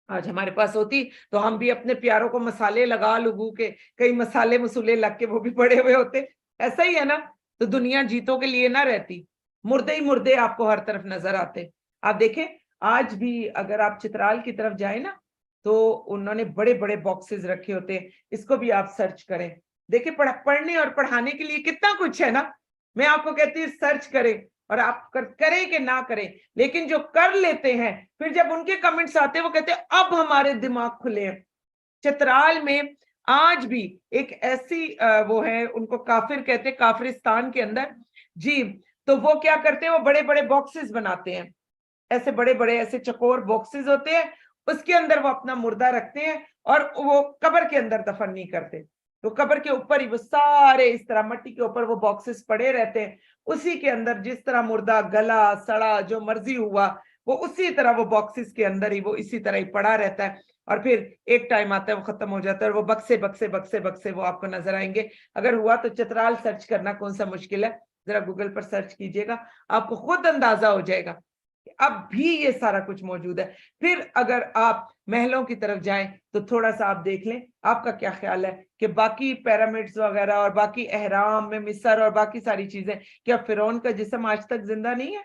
आज हमारे पास होती तो हम भी अपने प्यारों को मसाले लगा लुगू के, कई मसाले मसूले लग के वो भी पड़े हुए होते। ऐसा ही है ना, तो दुनिया जीतों के लिए ना रहती, मुर्दे ही मुर्दे आपको हर तरफ नजर आते। आप देखें, आज भी अगर आप चित्राल की तरफ जाए ना तो उन्होंने बड़े बड़े बॉक्सेस रखे होते हैं, इसको भी आप सर्च करें। देखिए पढ़ने और पढ़ाने के लिए कितना कुछ है ना। मैं आपको कहती हूँ सर्च करें, और आप करें कि ना करें, लेकिन जो कर लेते हैं फिर जब उनके कमेंट्स आते हैं वो कहते हैं अब हमारे दिमाग खुले हैं। चित्राल में आज भी एक ऐसी वो है, उनको काफिर कहते हैं, काफिरिस्तान के अंदर जी। तो वो क्या करते हैं, वो बड़े बड़े बॉक्सेस बनाते हैं, ऐसे बड़े बड़े ऐसे चकोर बॉक्सेस होते हैं, उसके अंदर वो अपना मुर्दा रखते हैं और वो कब्र के अंदर दफन नहीं करते। तो कब्र के ऊपर ही वो सारे इस तरह मट्टी के ऊपर वो बॉक्सेस पड़े रहते हैं, उसी के अंदर जिस तरह मुर्दा गला सड़ा जो मर्जी हुआ वो उसी तरह वो बॉक्सेस के अंदर ही वो इसी तरह ही पड़ा रहता है। और फिर एक टाइम आता है वो खत्म हो जाता है, और वो बक्से बक्से बक्से बक्से वो आपको नजर आएंगे। अगर हुआ तो चित्राल सर्च करना कौन सा मुश्किल है, जरा गूगल पर सर्च कीजिएगा, आपको खुद अंदाजा हो जाएगा अब भी ये सारा कुछ मौजूद है। फिर अगर आप महलों की तरफ जाएं तो थोड़ा सा आप देख लें, आपका क्या ख्याल है कि बाकी पिरामिड्स वगैरह और बाकी अहराम में मिस्र और बाकी सारी चीजें, क्या फिरौन का जिस्म आज तक जिंदा नहीं है?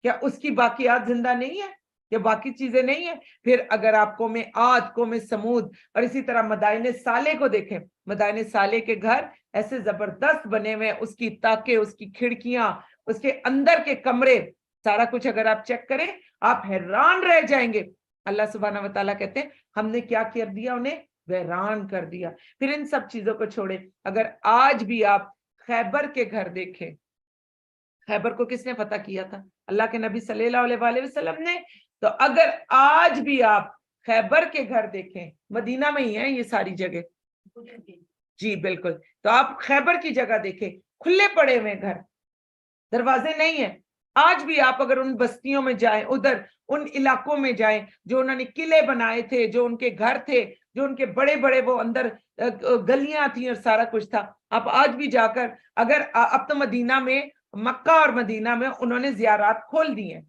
क्या उसकी बाकियात जिंदा नहीं है? या बाकी चीजें नहीं है? फिर अगर आपको में आद को में समूद और इसी तरह मदाइने साले को देखें, मदाइने साले के घर ऐसे जबरदस्त बने हुए, उसकी ताके, उसकी खिड़कियां, उसके अंदर के कमरे, सारा कुछ अगर आप चेक करें आप हैरान रह जाएंगे। अल्लाह सुब्हानहू व तआला कहते हैं हमने क्या कर दिया, उन्हें वैरान कर दिया। फिर इन सब चीजों को छोड़े, अगर आज भी आप खैबर के घर देखें, खैबर को किसने फतह किया था? अल्लाह के नबी सल्लल्लाहु अलैहि वसल्लम ने। तो अगर आज भी आप खैबर के घर देखें, मदीना में ही है ये सारी जगह, जी बिल्कुल, तो आप खैबर की जगह देखें, खुले पड़े हुए घर, दरवाजे नहीं है। आज भी आप अगर उन बस्तियों में जाएं, उधर उन इलाकों में जाएं जो उन्होंने किले बनाए थे, जो उनके घर थे, जो उनके बड़े बड़े वो अंदर गलियां थी और सारा कुछ था, आप आज भी जाकर अगर अब तो मदीना में, मक्का और मदीना में उन्होंने जियारात खोल दी हैं,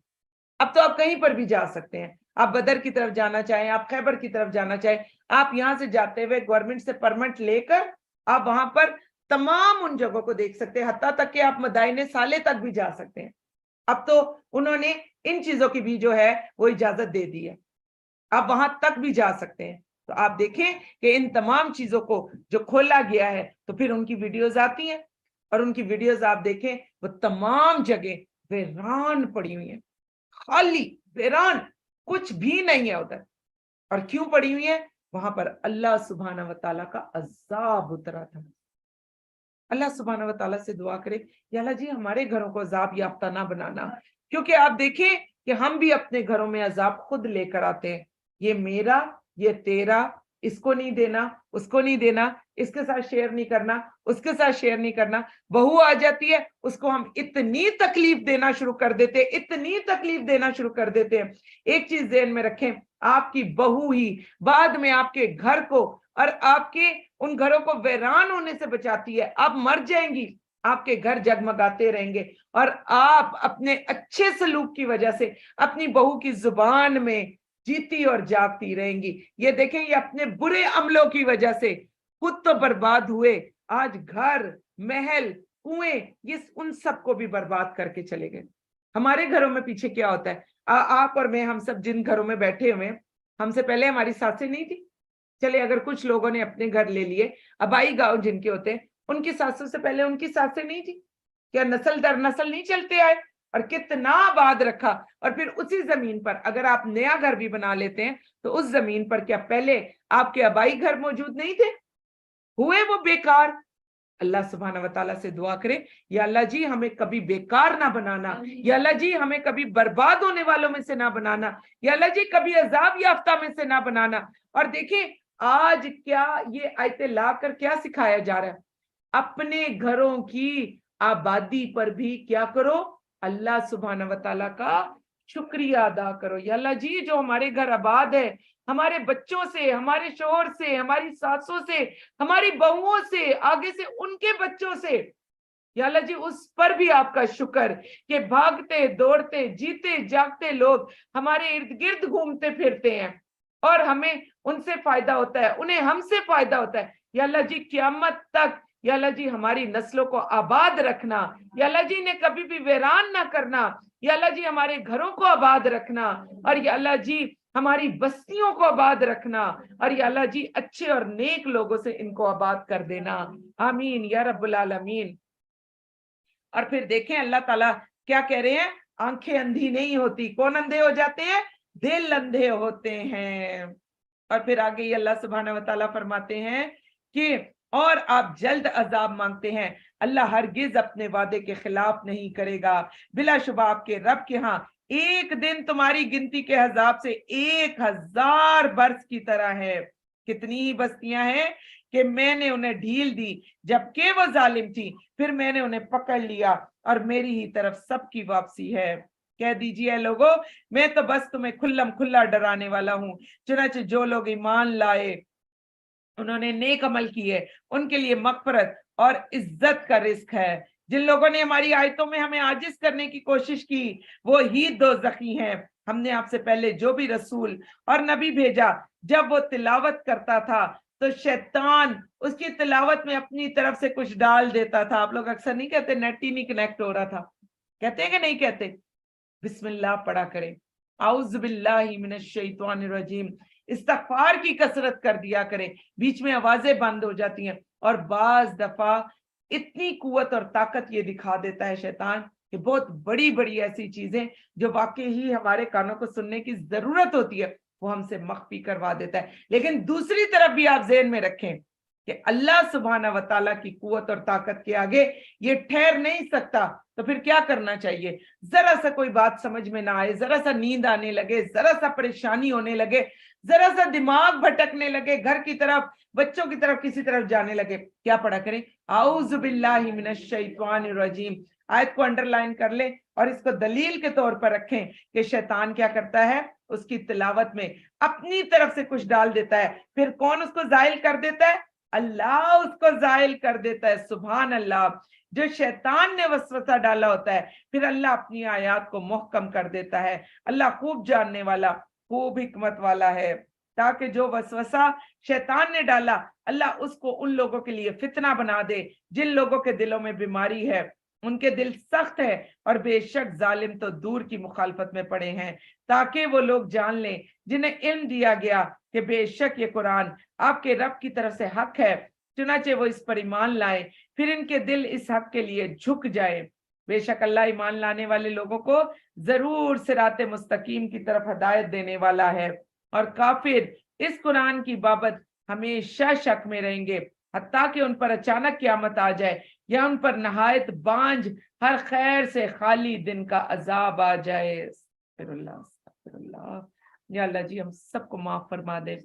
अब तो आप कहीं पर भी जा सकते हैं। आप बदर की तरफ जाना चाहें, आप खैबर की तरफ जाना चाहें, आप यहाँ से जाते हुए गवर्नमेंट से परमिट लेकर आप वहां पर तमाम उन जगहों को देख सकते हैं, हत्ता तक कि आप मदाइने साले तक भी जा सकते हैं। अब तो उन्होंने इन चीजों की भी जो है वो इजाजत दे दी है, आप वहां तक भी जा सकते हैं। तो आप देखें कि इन तमाम चीजों को जो खोला गया है, तो फिर उनकी वीडियोस आती हैं और उनकी वीडियोस आप देखें, वो तमाम जगह वीरान पड़ी हुई है, खाली वीरान, कुछ भी नहीं है उधर। और क्यों पड़ी हुई है? वहां पर अल्लाह सुब्हाना व तआला का अजाब उतरा था। अल्लाह सुब्हाना व तआला से दुआ करें, या अल्लाह जी हमारे घरों को अजाब याफ्ता ना बनाना, क्योंकि आप देखें कि हम भी अपने घरों में अजाब खुद लेकर आते हैं। ये मेरा, ये तेरा, इसको नहीं देना, उसको नहीं देना, इसके साथ शेयर नहीं करना, उसके साथ शेयर नहीं करना। बहू आ जाती है, उसको हम इतनी तकलीफ देना शुरू कर देते, इतनी तकलीफ देना शुरू कर देते हैं। एक चीज ध्यान में रखें, आपकी बहू ही बाद में आपके घर को और आपके उन घरों को वीरान होने से बचाती है। आप मर जाएंगी, आपके घर जगमगाते रहेंगे और आप अपने अच्छे सलूक की वजह से अपनी बहू की जुबान में जीती और जागती रहेंगी। ये देखें, ये अपने बुरे अमलों की वजह से खुद तो बर्बाद हुए, आज घर, महल, कुएं, ये उन सबको भी बर्बाद करके चले गए। हमारे घरों में पीछे क्या होता है, आप और मैं, हम सब जिन घरों में बैठे हुए हैं, हमसे पहले हमारी सासें नहीं थी। चले अगर कुछ लोगों ने अपने घर ले लिए, अबाई गांव जिनके होते हैं, उनकी सासों से पहले उनकी सासें नहीं थी क्या? नस्ल दर नस्ल नहीं चलते आए और कितना आबाद रखा। और फिर उसी जमीन पर अगर आप नया घर भी बना लेते हैं, तो उस जमीन पर क्या पहले आपके अबाई घर मौजूद नहीं थे? हुए वो बेकार? अल्लाह सुब्हाना व तआला से दुआ करें, या अल्लाह जी हमें कभी बेकार ना बनाना, या अल्लाह जी हमें कभी बर्बाद होने वालों में से ना बनाना, या अल्लाह जी कभी अजाब याफ्ता में से ना बनाना। और देखिए आज क्या ये आयतें लाकर क्या सिखाया जा रहा है, अपने घरों की आबादी पर भी क्या करो, अल्लाह सुब्हाना व तआला का शुक्रिया अदा करो। या अल्लाह जी जो हमारे घर आबाद है, हमारे बच्चों से, हमारे शोहर से, हमारी सासों से, हमारी बहुओं से, आगे से उनके बच्चों से, या अल्लाह जी उस पर भी आपका शुक्र कि भागते दौड़ते जीते जागते लोग हमारे इर्द गिर्द घूमते फिरते हैं और हमें उनसे फायदा होता है, उन्हें हमसे फायदा होता है। या अल्लाह जी क़यामत तक, या अल्लाह जी हमारी नस्लों को आबाद रखना, या अल्लाह जी ने कभी भी वीरान ना करना, या अल्लाह जी हमारे घरों को आबाद रखना, और या अल्लाह जी हमारी बस्तियों को आबाद रखना, और या अल्लाह जी अच्छे और नेक लोगों से इनको आबाद कर देना। आमीन या रब्बुल आलमीन। और फिर देखें अल्लाह ताला क्या कह रहे हैं, आंखें अंधी नहीं होती, कौन अंधे हो जाते हैं? दिल अंधे होते हैं। और फिर आगे ये अल्लाह सुब्हाना व तआला फरमाते हैं कि और आप जल्द अजाब मांगते हैं, अल्लाह हरगिज अपने वादे के खिलाफ नहीं करेगा। बिलाशुबा आपके रब के यहाँ एक दिन तुम्हारी गिनती के हिसाब से 1000 बरस की तरह है। कितनी ही बस्तियां हैं कि मैंने उन्हें ढील दी जबकि वो जालिम थी, फिर मैंने उन्हें पकड़ लिया और मेरी ही तरफ सबकी वापसी है। कह दीजिए लोगों, मैं तो बस तुम्हें खुल्लम खुल्ला डराने वाला हूं। चुनांचे जो लोग ईमान लाए, उन्होंने नेक अमल किए, उनके लिए मगफरत और इज्जत का रिस्क है। जिन लोगों ने हमारी आयतों में हमें आजिज करने की कोशिश की, वो ही दोज़खी हैं। हमने आपसे पहले जो भी रसूल और नबी भेजा, जब वो तिलावत करता था तो शैतान उसकी तिलावत में अपनी तरफ से कुछ डाल देता था। आप लोग अक्सर नहीं कहते नेट ही नहीं कनेक्ट हो रहा था, कहते हैं कि नहीं कहते? बिस्मिल्लाह पढ़ा करें, आउज़ बिल्लाहि मिनश शैतानिर रजीम, इस्तिग़फ़ार की कसरत कर दिया करें। बीच में आवाजें बंद हो जाती हैं और बाज दफा इतनी कुव्वत और ताकत ये दिखा देता है शैतान कि बहुत बड़ी बड़ी ऐसी चीजें जो वाकई ही हमारे कानों को सुनने की जरूरत होती है, वो हमसे मख्फी करवा देता है। लेकिन दूसरी तरफ भी आप ज़हन में रखें کہ अल्लाह सुभाना व तआला की कुव्वत और ताकत के आगे ये ठहर नहीं सकता, तो फिर क्या करना चाहिए? जरा सा कोई बात समझ में ना आए, जरा सा नींद आने लगे, जरा सा परेशानी होने लगे, जरा सा दिमाग भटकने लगे, घर की तरफ, बच्चों की तरफ, किसी तरफ जाने लगे, क्या पढ़ा करें? आऊज़ु बिल्लाहि मिनश शैतानिर रजीम। आयत को अंडरलाइन कर ले और इसको दलील के तौर पर रखें कि शैतान क्या करता है, उसकी तिलावत में अपनी तरफ से कुछ डाल देता है। फिर कौन उसको जाहिल कर देता है? अल्लाह उसको जाहिल कर देता है। सुभान अल्लाह। जो शैतान ने वसवसा डाला होता है, फिर अल्लाह अपनी आयात को मुहकम कर देता है। अल्लाह खूब जानने वाला, खूब हिकमत वाला है, ताकि जो वसवसा शैतान ने डाला, अल्लाह उसको उन लोगों के लिए फितना बना दे जिन लोगों के दिलों में बीमारी है, उनके दिल सख्त है और बेशक जालिम तो दूर की मुखालफत में पड़े हैं, ताकि वो लोग जान लें जिन्हें इल्म दिया गया कि बेशक ये कुरान आपके रब की तरफ से हक है, चुनाचे वो इस पर ईमान लाए, फिर इनके दिल इस हक के लिए झुक जाए। बेशक अल्लाह ईमान लाने वाले लोगों को जरूर सिराते मुस्तकीम की तरफ हदायत देने वाला है, और काफिर इस कुरान की बाबत हमेशा शक में रहेंगे, हत्ता कि उन पर अचानक क़यामत आ जाए या उन पर नहायत बांझ हर खैर से खाली दिन का अजाब आ जाए। अस्तगफिरुल्लाह, अस्तगफिरुल्लाह। या अल्लाह जी हम सबको माफ फरमा दे।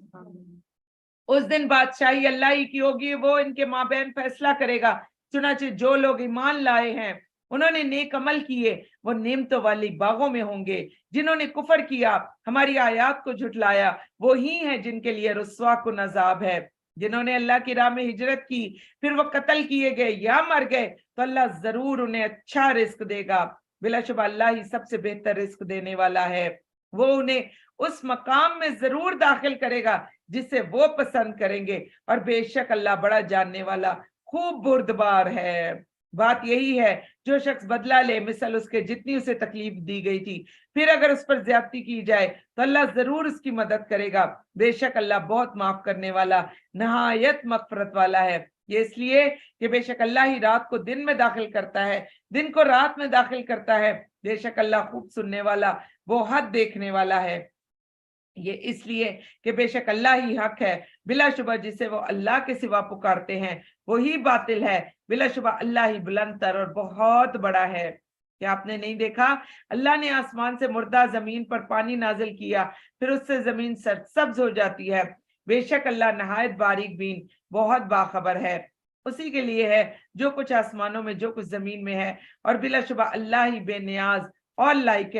उस दिन बादशाही अल्लाह ही की होगी, वो इनके माबैन फैसला करेगा। चुनाचे जो लोग ईमान लाए हैं, उन्होंने नेक अमल किए, वो नेमतों वाली बागों में होंगे। जिन्होंने कुफर किया, हमारी आयात को झुटलाया, वो ही हैं जिनके लिए रुस्वा कुन अजाब है। जिन्होंने अल्लाह की राह में हिजरत की, फिर वो कत्ल किए गए या मर गए, तो अल्लाह जरूर उन्हें अच्छा रिस्क देगा। बिलाशुबा अल्लाह ही सबसे बेहतर रिस्क देने वाला है। वो उन्हें उस मकाम में जरूर दाखिल करेगा जिसे वो पसंद करेंगे, और बेशक अल्लाह बड़ा जानने वाला, खूब बुर्दबार है। बात यही है, जो शख्स बदला ले मिसल उसके जितनी उसे तकलीफ दी गई थी, फिर अगर उस पर ज्यादती की जाए तो अल्लाह जरूर उसकी मदद करेगा। बेशक अल्लाह बहुत माफ करने वाला, नहायत मगफरत वाला है। ये इसलिए कि बेशक अल्लाह ही रात को दिन में दाखिल करता है, दिन को रात में दाखिल करता है। बेशक अल्लाह खूब सुनने वाला, वो हद देखने वाला है। ये इसलिए कि बेशक अल्लाह ही हक है, बिलाशुबा जिसे वो अल्लाह के सिवा पुकारते हैं वही बातिल है। बिलाशुबा अल्लाह ही बुलंदतर और बहुत बड़ा है। क्या आपने नहीं देखा, अल्लाह ने आसमान से मुर्दा जमीन पर पानी नाजिल किया, फिर उससे जमीन सरसब्ज हो जाती है। बेशक अल्लाह नहायत बारीक बीन, बहुत बाखबर है। उसी के लिए है जो कुछ आसमानों में, जो कुछ जमीन में है, और बिलाशुबा अल्लाह ही बेनियाज और लायक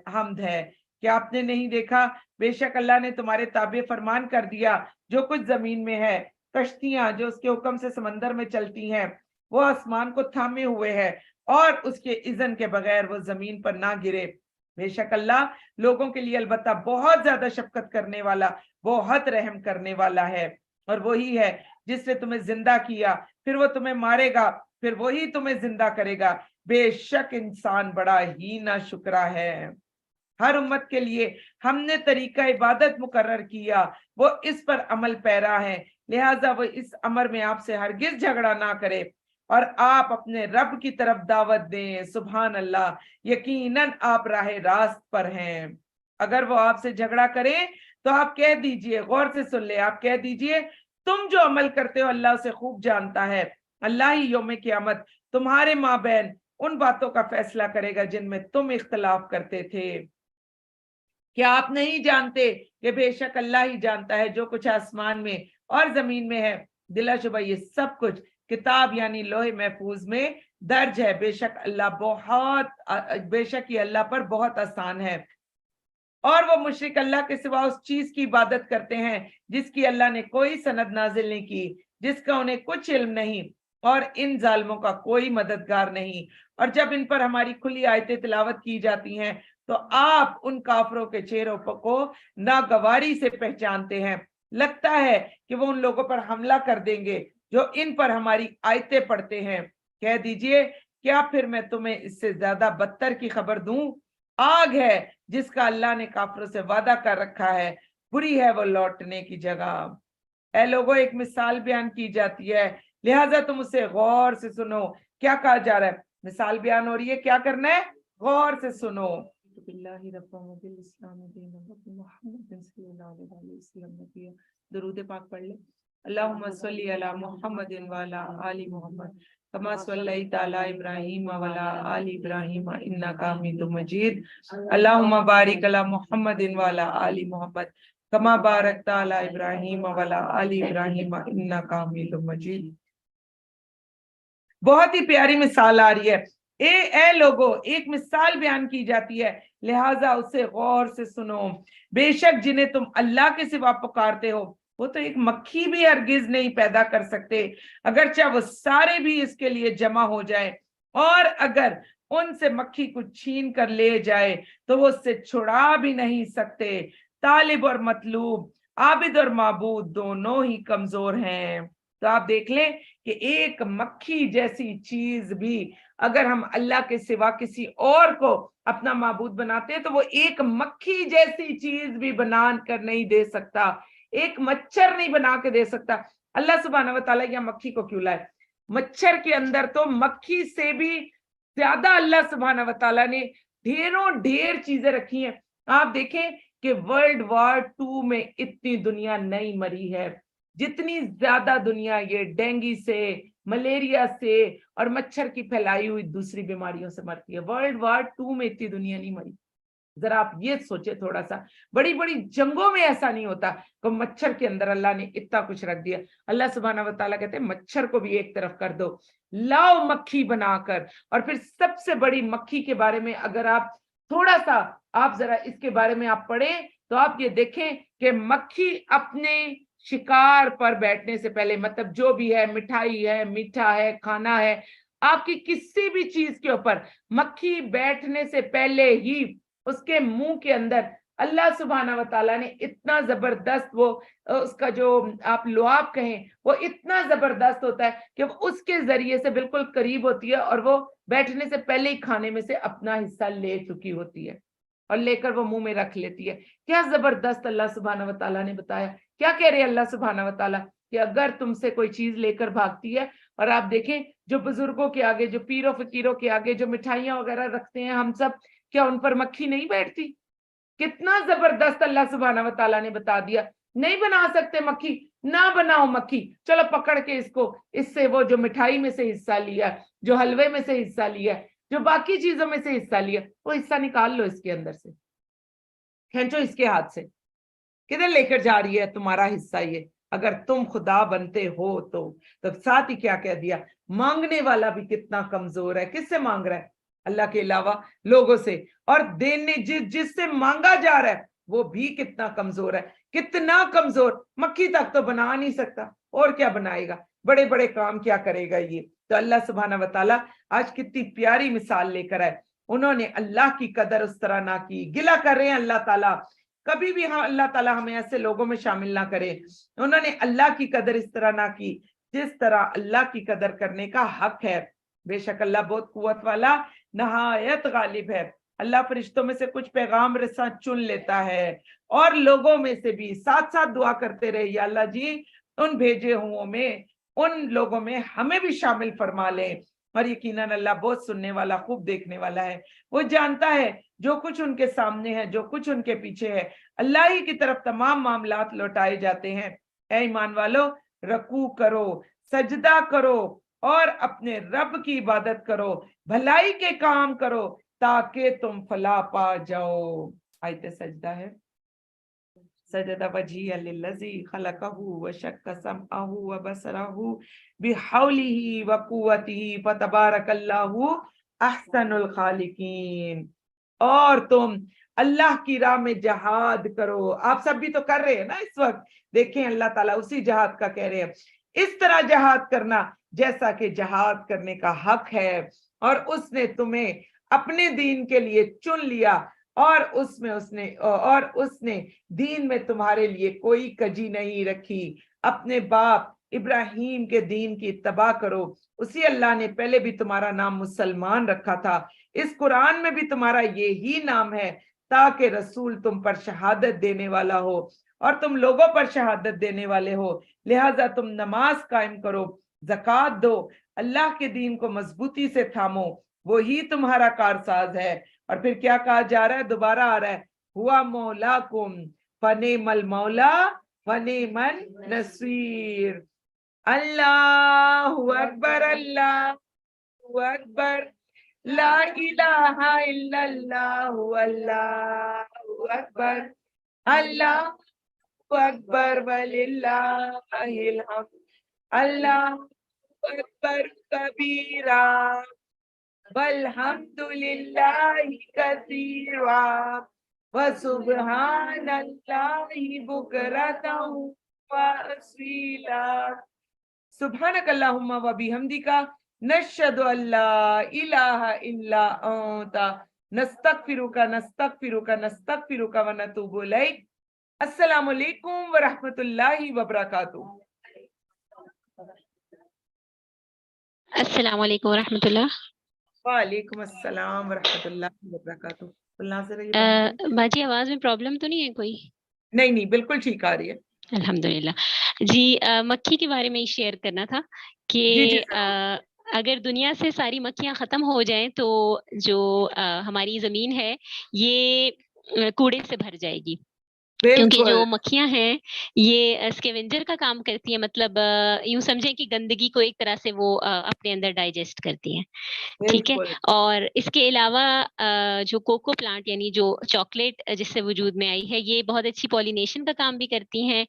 हमद है। क्या आपने नहीं देखा, बेशक अल्लाह ने तुम्हारे ताबे फरमान कर दिया जो कुछ जमीन में है। कश्तियां जो उसके हुक्म से समंदर में चलती हैं, वो आसमान को थामे हुए है और उसके इज़न के बगैर वो जमीन पर ना गिरे। बेशक अल्लाह लोगों के लिए अलबत्ता बहुत ज्यादा शफकत करने वाला, बहुत रहम करने वाला है। और वही है जिसने तुम्हें जिंदा किया, फिर वो तुम्हें मारेगा, फिर वही तुम्हें जिंदा करेगा। बेशक इंसान बड़ा ही नाशुक्रा है। हर उम्मत के लिए हमने तरीका इबादत मुकर्रर किया, वो इस पर अमल पैरा है, लिहाजा वो इस अमर में आपसे हरगिज झगड़ा ना करे और आप अपने रब की तरफ दावत दें। सुभान अल्लाह, यकीनन आप राह रास्त पर हैं। अगर वो आपसे झगड़ा करें तो आप कह दीजिए, गौर से सुन ले, आप कह दीजिए तुम जो अमल करते हो अल्लाह उसे खूब जानता है। अल्लाह ही यौम क़यामत तुम्हारे माबैन उन बातों का फैसला करेगा जिनमें तुम इख्तलाफ करते थे। क्या आप नहीं जानते कि बेशक अल्लाह ही जानता है जो कुछ आसमान में और जमीन में है। बिलाशुबा ये सब कुछ किताब यानी लोहे महफूज में दर्ज है। बेशक ये अल्लाह पर बहुत आसान है। और वो मुशरिक अल्लाह के सिवा उस चीज की इबादत करते हैं जिसकी अल्लाह ने कोई सनद नाजिल नहीं की, जिसका उन्हें कुछ इल्म नहीं, और इन जालिमों का कोई मददगार नहीं। और जब इन पर हमारी खुली आयतें तिलावत की जाती हैं तो आप उन काफरों के चेहरों को नागवारी से पहचानते हैं। लगता है कि वो उन लोगों पर हमला कर देंगे जो इन पर हमारी आयतें पढ़ते हैं। कह दीजिए, क्या फिर मैं तुम्हें इससे ज्यादा बदतर की खबर दूं? आग है जिसका अल्लाह ने काफरों से वादा कर रखा है, बुरी है वो लौटने की जगह। ऐ लोगों, एक मिसाल बयान की जाती है, लिहाजा तुम उसे गौर से सुनो। क्या कहा जा रहा है? मिसाल बयान हो रही है, क्या करना है? गौर से सुनो। दरूद पाक पढ़ ले। اللهم صل على محمد وعلى آل محمد كما صليت على إبراهيم وعلى آل إبراهيم إنك حميد مجيد اللهم بارك على محمد وعلى آل محمد كما باركت على إبراهيم وعلى آل إبراهيم إنك حميد مجيد. بہت ہی پیاری مثال آ رہی ہے. اے لوگو، ایک مثال بیان کی جاتی ہے، لہٰذا اسے غور سے سنو. بے شک جنہیں تم اللہ کے سوا پکارتے ہو وہ تو ایک مکھی بھی ہرگز نہیں پیدا کر سکتے، اگرچہ وہ سارے بھی اس کے لیے جمع ہو جائے، اور اگر ان سے مکھی کو چھین کر لے جائے تو وہ اس سے چھڑا بھی نہیں سکتے. طالب اور مطلوب، عابد اور معبود دونوں ہی کمزور ہیں. تو آپ دیکھ لیں کہ ایک مکھی جیسی چیز بھی اگر ہم اللہ کے سوا کسی اور کو اپنا معبود بناتے ہیں تو وہ ایک مکھی جیسی چیز بھی بنا کر نہیں دے سکتا، ایک مچھر نہیں بنا کے دے سکتا. اللہ سبحانہ و تعالیٰ یا مکھی کو کیوں لائے؟ مچھر کے اندر تو مکھی سے بھی زیادہ اللہ سبحانہ و تعالیٰ نے ڈھیر چیزیں رکھی ہیں. آپ دیکھیں کہ ورلڈ وار 2 میں اتنی دنیا نہیں مری ہے جتنی زیادہ دنیا یہ ڈینگی سے، ملیریا سے اور مچھر کی پھیلائی ہوئی دوسری بیماریوں سے مرتی ہے. ورلڈ وار 2 میں اتنی دنیا نہیں مری. ذرا آپ یہ سوچے تھوڑا سا، بڑی بڑی جنگوں میں ایسا نہیں ہوتا کہ مچھر کے اندر اللہ نے اتنا کچھ رکھ دیا. اللہ سبحانہ و تعالیٰ کہتے ہیں مچھر کو بھی ایک طرف کر دو، لاؤ مکھی بنا کر. اور پھر سب سے بڑی مکھی کے بارے میں اگر آپ تھوڑا سا آپ ذرا اس کے بارے میں آپ پڑھیں تو آپ یہ دیکھیں کہ مکھی اپنے شکار پر بیٹھنے سے پہلے، مطلب جو بھی ہے، مٹھائی ہے، میٹھا ہے، کھانا ہے، آپ کی کسی بھی چیز کے اوپر مکھی بیٹھنے سے پہلے ہی اس کے منہ کے اندر اللہ سبحانہ و تعالیٰ نے اتنا زبردست، وہ اس کا جو آپ لعاب کہیں وہ اتنا زبردست ہوتا ہے کہ وہ اس کے ذریعے سے بالکل قریب ہوتی ہے اور وہ بیٹھنے سے پہلے ہی کھانے میں سے اپنا حصہ لے چکی ہوتی ہے اور لے کر وہ منہ میں رکھ لیتی ہے. کیا زبردست اللہ سبحانہ و تعالیٰ نے بتایا. کیا کہہ رہے اللہ سبحانہ و تعالیٰ کہ اگر تم سے کوئی چیز لے کر بھاگتی ہے، اور آپ دیکھیں جو بزرگوں کے آگے، جو پیروں فقیروں کے آگے جو مٹھائیاں وغیرہ رکھتے ہیں ہم سب، کیا ان پر مکھی نہیں بیٹھتی؟ کتنا زبردست اللہ سبحانہ و تعالیٰ نے بتا دیا. نہیں بنا سکتے مکھی، نہ بناؤ مکھی، چلو پکڑ کے اس کو، اس سے وہ جو مٹھائی میں سے حصہ لیا، جو حلوے میں سے حصہ لیا، جو باقی چیزوں میں سے حصہ لیا، وہ حصہ نکال لو اس کے اندر سے، کھینچو اس کے ہاتھ سے. کدھر لے کر جا رہی ہے تمہارا حصہ یہ؟ اگر تم خدا بنتے ہو تو ساتھ ہی کیا کہہ دیا، مانگنے والا بھی کتنا کمزور ہے. کس سے مانگ رہا ہے؟ اللہ کے علاوہ لوگوں سے. اور دینے جس سے مانگا جا رہا ہے وہ بھی کتنا کمزور ہے. کتنا کمزور، مکھی تک تو بنا نہیں سکتا، اور کیا بنائے گا، بڑے بڑے کام کیا کرے گا یہ. تو اللہ سبحانہ و تعالیٰ آج کتنی پیاری مثال لے کر آئے. انہوں نے اللہ کی قدر اس طرح نہ کی. گلہ کر رہے ہیں اللہ تعالیٰ، کبھی بھی اللہ تعالیٰ ہمیں ایسے لوگوں میں شامل نہ کرے. انہوں نے اللہ کی قدر اس طرح نہ کی جس طرح اللہ کی قدر کرنے کا حق ہے. بے شک اللہ بہت قوت والا، نہایت غالب ہے. اللہ فرشتوں میں سے کچھ پیغام رساں چن لیتا ہے اور لوگوں میں سے بھی. ساتھ ساتھ دعا کرتے رہے، یا اللہ جی ان بھیجے ہوں میں، ان لوگوں میں ہمیں بھی شامل فرما لیں. اور یقیناً اللہ بہت سننے والا، خوب دیکھنے والا ہے. وہ جانتا ہے جو کچھ ان کے سامنے ہے، جو کچھ ان کے پیچھے ہے. اللہ ہی کی طرف تمام معاملات لوٹائے جاتے ہیں. اے ایمان والو، رکوع کرو، سجدہ کرو اور اپنے رب کی عبادت کرو، بھلائی کے کام کرو تاکہ تم فلاح پا جاؤ. آیت سجدہ ہے، سجدہ وجہی للذی خلقہ وشق سمعہ وبصرہ بحولہ وقوتہ فتبارک اللہ احسن الخالقین. اور تم اللہ کی راہ میں جہاد کرو. آپ سب بھی تو کر رہے ہیں نا اس وقت. دیکھیں اللہ تعالیٰ اسی جہاد کا کہہ رہے ہیں، اس طرح جہاد کرنا جیسا کہ جہاد کرنے کا حق ہے. اور اس نے تمہیں اپنے دین کے لیے چن لیا، اور اس نے دین میں تمہارے لیے کوئی کجی نہیں رکھی. اپنے باپ ابراہیم کے دین کی اتباع کرو. اسی اللہ نے پہلے بھی تمہارا نام مسلمان رکھا تھا، اس قرآن میں بھی تمہارا یہی نام ہے، تاکہ رسول تم پر شہادت دینے والا ہو اور تم لوگوں پر شہادت دینے والے ہو. لہٰذا تم نماز قائم کرو، زکوٰۃ دو، اللہ کے دین کو مضبوطی سے تھامو، وہی تمہارا کارساز ہے. اور پھر کیا کہا جا رہا ہے، دوبارہ آ رہا ہے، ہوا مولاکم فنعم المولا वनीमन नसीर। अल्लाहु अकबर, अल्लाहु अकबर, ला इलाहा इल्लल्लाहु, अल्लाहु अकबर, अल्लाहु अकबर वलिल्लाहिल हम्द, अल्लाहु अकबर कबीरा वल्हम्दुलिल्लाहि कसीरा व सुब्हानल्लाहि बुकरतन व असीला। सुब्हानकल्लाहुम्मा व बिहम्दिका नशहदु अल्ला इलाहा इल्ला अंता नस्तगफिरुका नस्तगफिरुका नस्तगफिरुका व नतूबु इलैक। अस्सलामु अलैकुम व रहमतुल्लाहि व बरकातुहू। अस्सलाम वालेकुम रहमतुल्लाह। वालेकुम अस्सलाम व रहमतुल्लाहि व बरकातुहू। नहीं बाजी आवाज में प्रॉब्लम तो नहीं है कोई? नहीं बिल्कुल ठीक आ रही है। अल्हम्दुलिल्लाह जी। मक्खी के बारे में ही शेयर करना था कि जी जी जरूर। अगर दुनिया से सारी मक्खियाँ खत्म हो जाएं तो जो हमारी जमीन है ये कूड़े से भर जाएगी, क्योंकि जो बिल्कुल मक्खियाँ हैं ये स्कैवेंजर का काम करती हैं। मतलब यूँ समझें कि गंदगी को एक तरह से वो अपने अंदर डाइजेस्ट करती हैं। ठीक है। बिल्कुल और इसके अलावा जो कोको प्लांट यानी जो चॉकलेट जिससे वजूद में आई है, ये बहुत अच्छी पॉलिनेशन का काम भी करती हैं।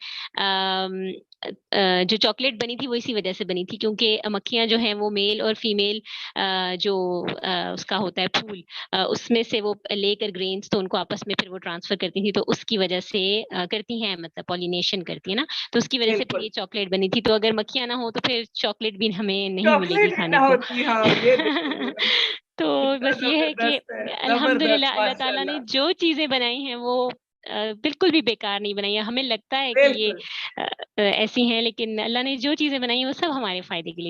जो चॉकलेट बनी थी वो इसी वजह से बनी थी, क्योंकि मक्खियाँ जो हैं वो मेल और फीमेल जो उसका होता है फूल, उसमें से वो लेकर ग्रेन्स तो उनको आपस में फिर वो ट्रांसफर करती थी, तो उसकी वजह से करती हैं, मतलब पॉलिनेशन करती है ना, तो उसकी वजह से फिर बिल्कुल ये चॉकलेट बनी थी। तो अगर मक्खियाँ ना हो तो फिर चॉकलेट भी हमें नहीं मिलेगी चॉकलेट ही ना खाने को। होती, हाँ ये देखिए तो कितना बस ये है कि जबरदस्त है, जबरदस्त अल्हम्दुलिल्लाह अल्लाह ताला ने माशाल्लाह। जो चीज़ें बनाई हैं वो बिल्कुल भी बेकार नहीं बनाई है। हमें लगता है कि ये बिल्कुल ऐसी हैं, लेकिन अल्लाह ने जो चीज़ें बनाई हैं वो सब हमारे फ़ायदे के लिए